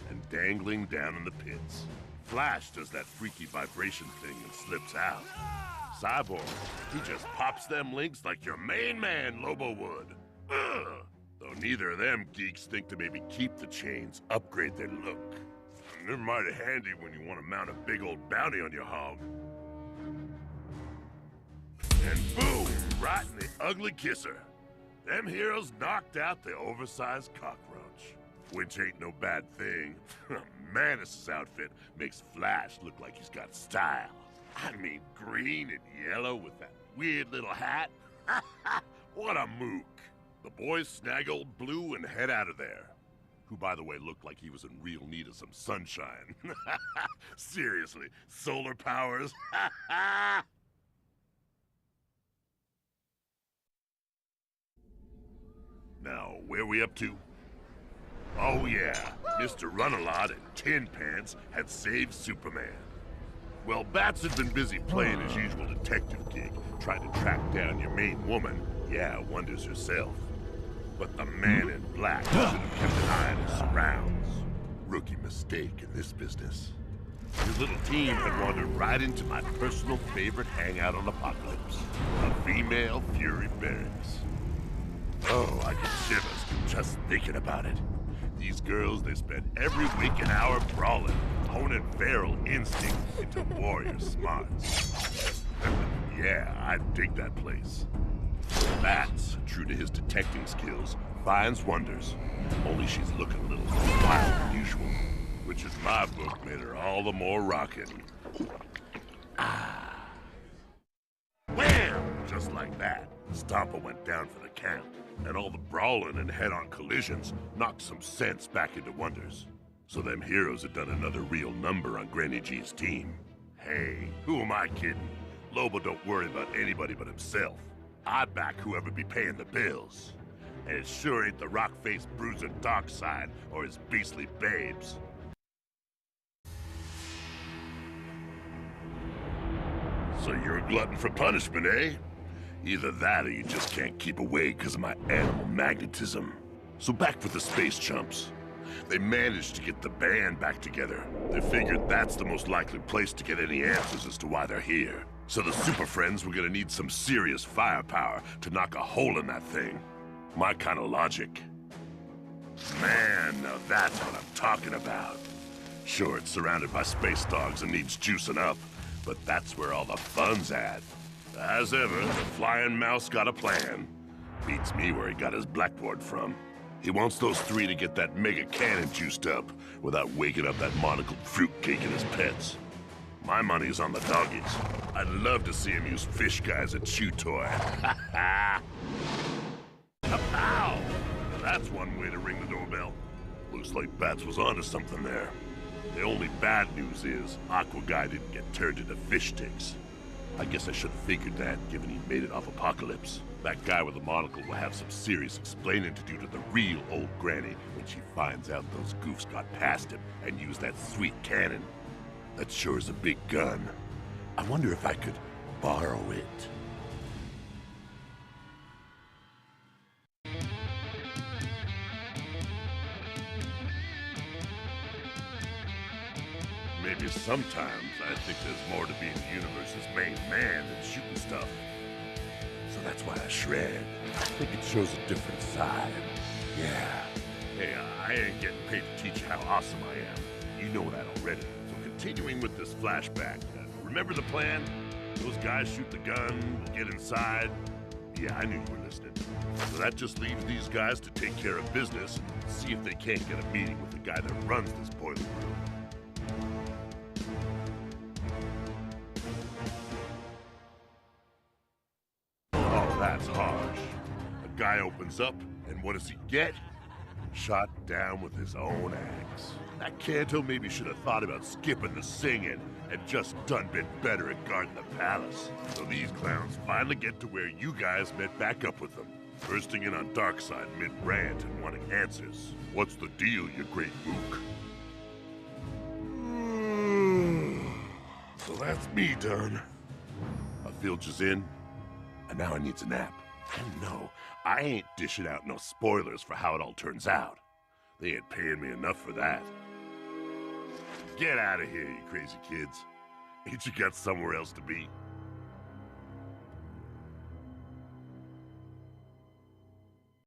and dangling down in the pits. Flash does that freaky vibration thing and slips out. Cyborg, he just pops them links like your main man, Lobo would. Ugh. Though neither of them geeks think to maybe keep the chains, upgrade their look. And they're mighty handy when you want to mount a big old bounty on your hog. And boom, right in the ugly kisser. Them heroes knocked out the oversized cockroach. Which ain't no bad thing. Manus' outfit makes Flash look like he's got style. I mean, green and yellow with that weird little hat. What a mook. The boys snag old Blue and head out of there. Who, by the way, looked like he was in real need of some sunshine. Seriously, solar powers? Now, where we up to? Oh yeah, Mr. Run-A-Lot and Tin Pants had saved Superman. Well, Bats had been busy playing his usual detective gig, trying to track down your main woman, yeah, Wonders herself. But the Man in Black should have kept an eye on his surrounds. Rookie mistake in this business. His little team had wandered right into my personal favorite hangout on Apocalypse, a female Fury Barracks. Oh, I get shivers just thinking about it. These girls, they spend every waking hour brawling, honing feral instinct into warrior smarts. Yeah, I dig that place. Bats, true to his detecting skills, finds Wonders. Only she's looking a little more wild than usual, which in my book made her all the more rockin'. Wham! Just like that, Stomper went down for the count, and all the brawling and head-on collisions knocked some sense back into Wonders. So them heroes had done another real number on Granny G's team. Hey, who am I kidding? Lobo don't worry about anybody but himself. I back whoever be paying the bills. And it sure ain't the rock-faced bruiser Darkseid or his beastly babes. So you're a glutton for punishment, eh? Either that or you just can't keep away because of my animal magnetism. So back with the space chumps. They managed to get the band back together. They figured that's the most likely place to get any answers as to why they're here. So the Super Friends were gonna need some serious firepower to knock a hole in that thing. My kind of logic. Man, now that's what I'm talking about. Sure, it's surrounded by space dogs and needs juicing up, but that's where all the fun's at. As ever, the flying mouse got a plan. Beats me where he got his blackboard from. He wants those three to get that mega cannon juiced up without waking up that monocled fruitcake and his pets. My money's on the doggies. I'd love to see him use fish guys as a chew toy. Ow! That's one way to ring the doorbell. Looks like Bats was onto something there. The only bad news is Aqua Guy didn't get turned into fish sticks. I guess I should have figured that, given he made it off Apocalypse. That guy with the monocle will have some serious explaining to do to the real old granny when she finds out those goofs got past him and used that sweet cannon. That sure is a big gun. I wonder if I could borrow it. Maybe sometimes I think there's more to being the universe's main man than shooting stuff. So that's why I shred. I think it shows a different side. Yeah. Hey, I ain't getting paid to teach you how awesome I am. You know that already. So continuing with this flashback, remember the plan? Those guys shoot the gun, get inside. Yeah, I knew you were listening. So that just leaves these guys to take care of business and see if they can't get a meeting with the guy that runs this boiler room. Oh, that's harsh. A guy opens up, and what does he get? Shot down with his own axe. That Canto maybe should have thought about skipping the singing and just done been better at guarding the palace. So these clowns finally get to where you guys met back up with them. Bursting in on Darkseid mid-rant and wanting answers. What's the deal, you great mook? So that's me done. I filled you in, and now I needs a nap. And no, I ain't dishing out no spoilers for how it all turns out. They ain't paying me enough for that. Get out of here, you crazy kids. Ain't you got somewhere else to be?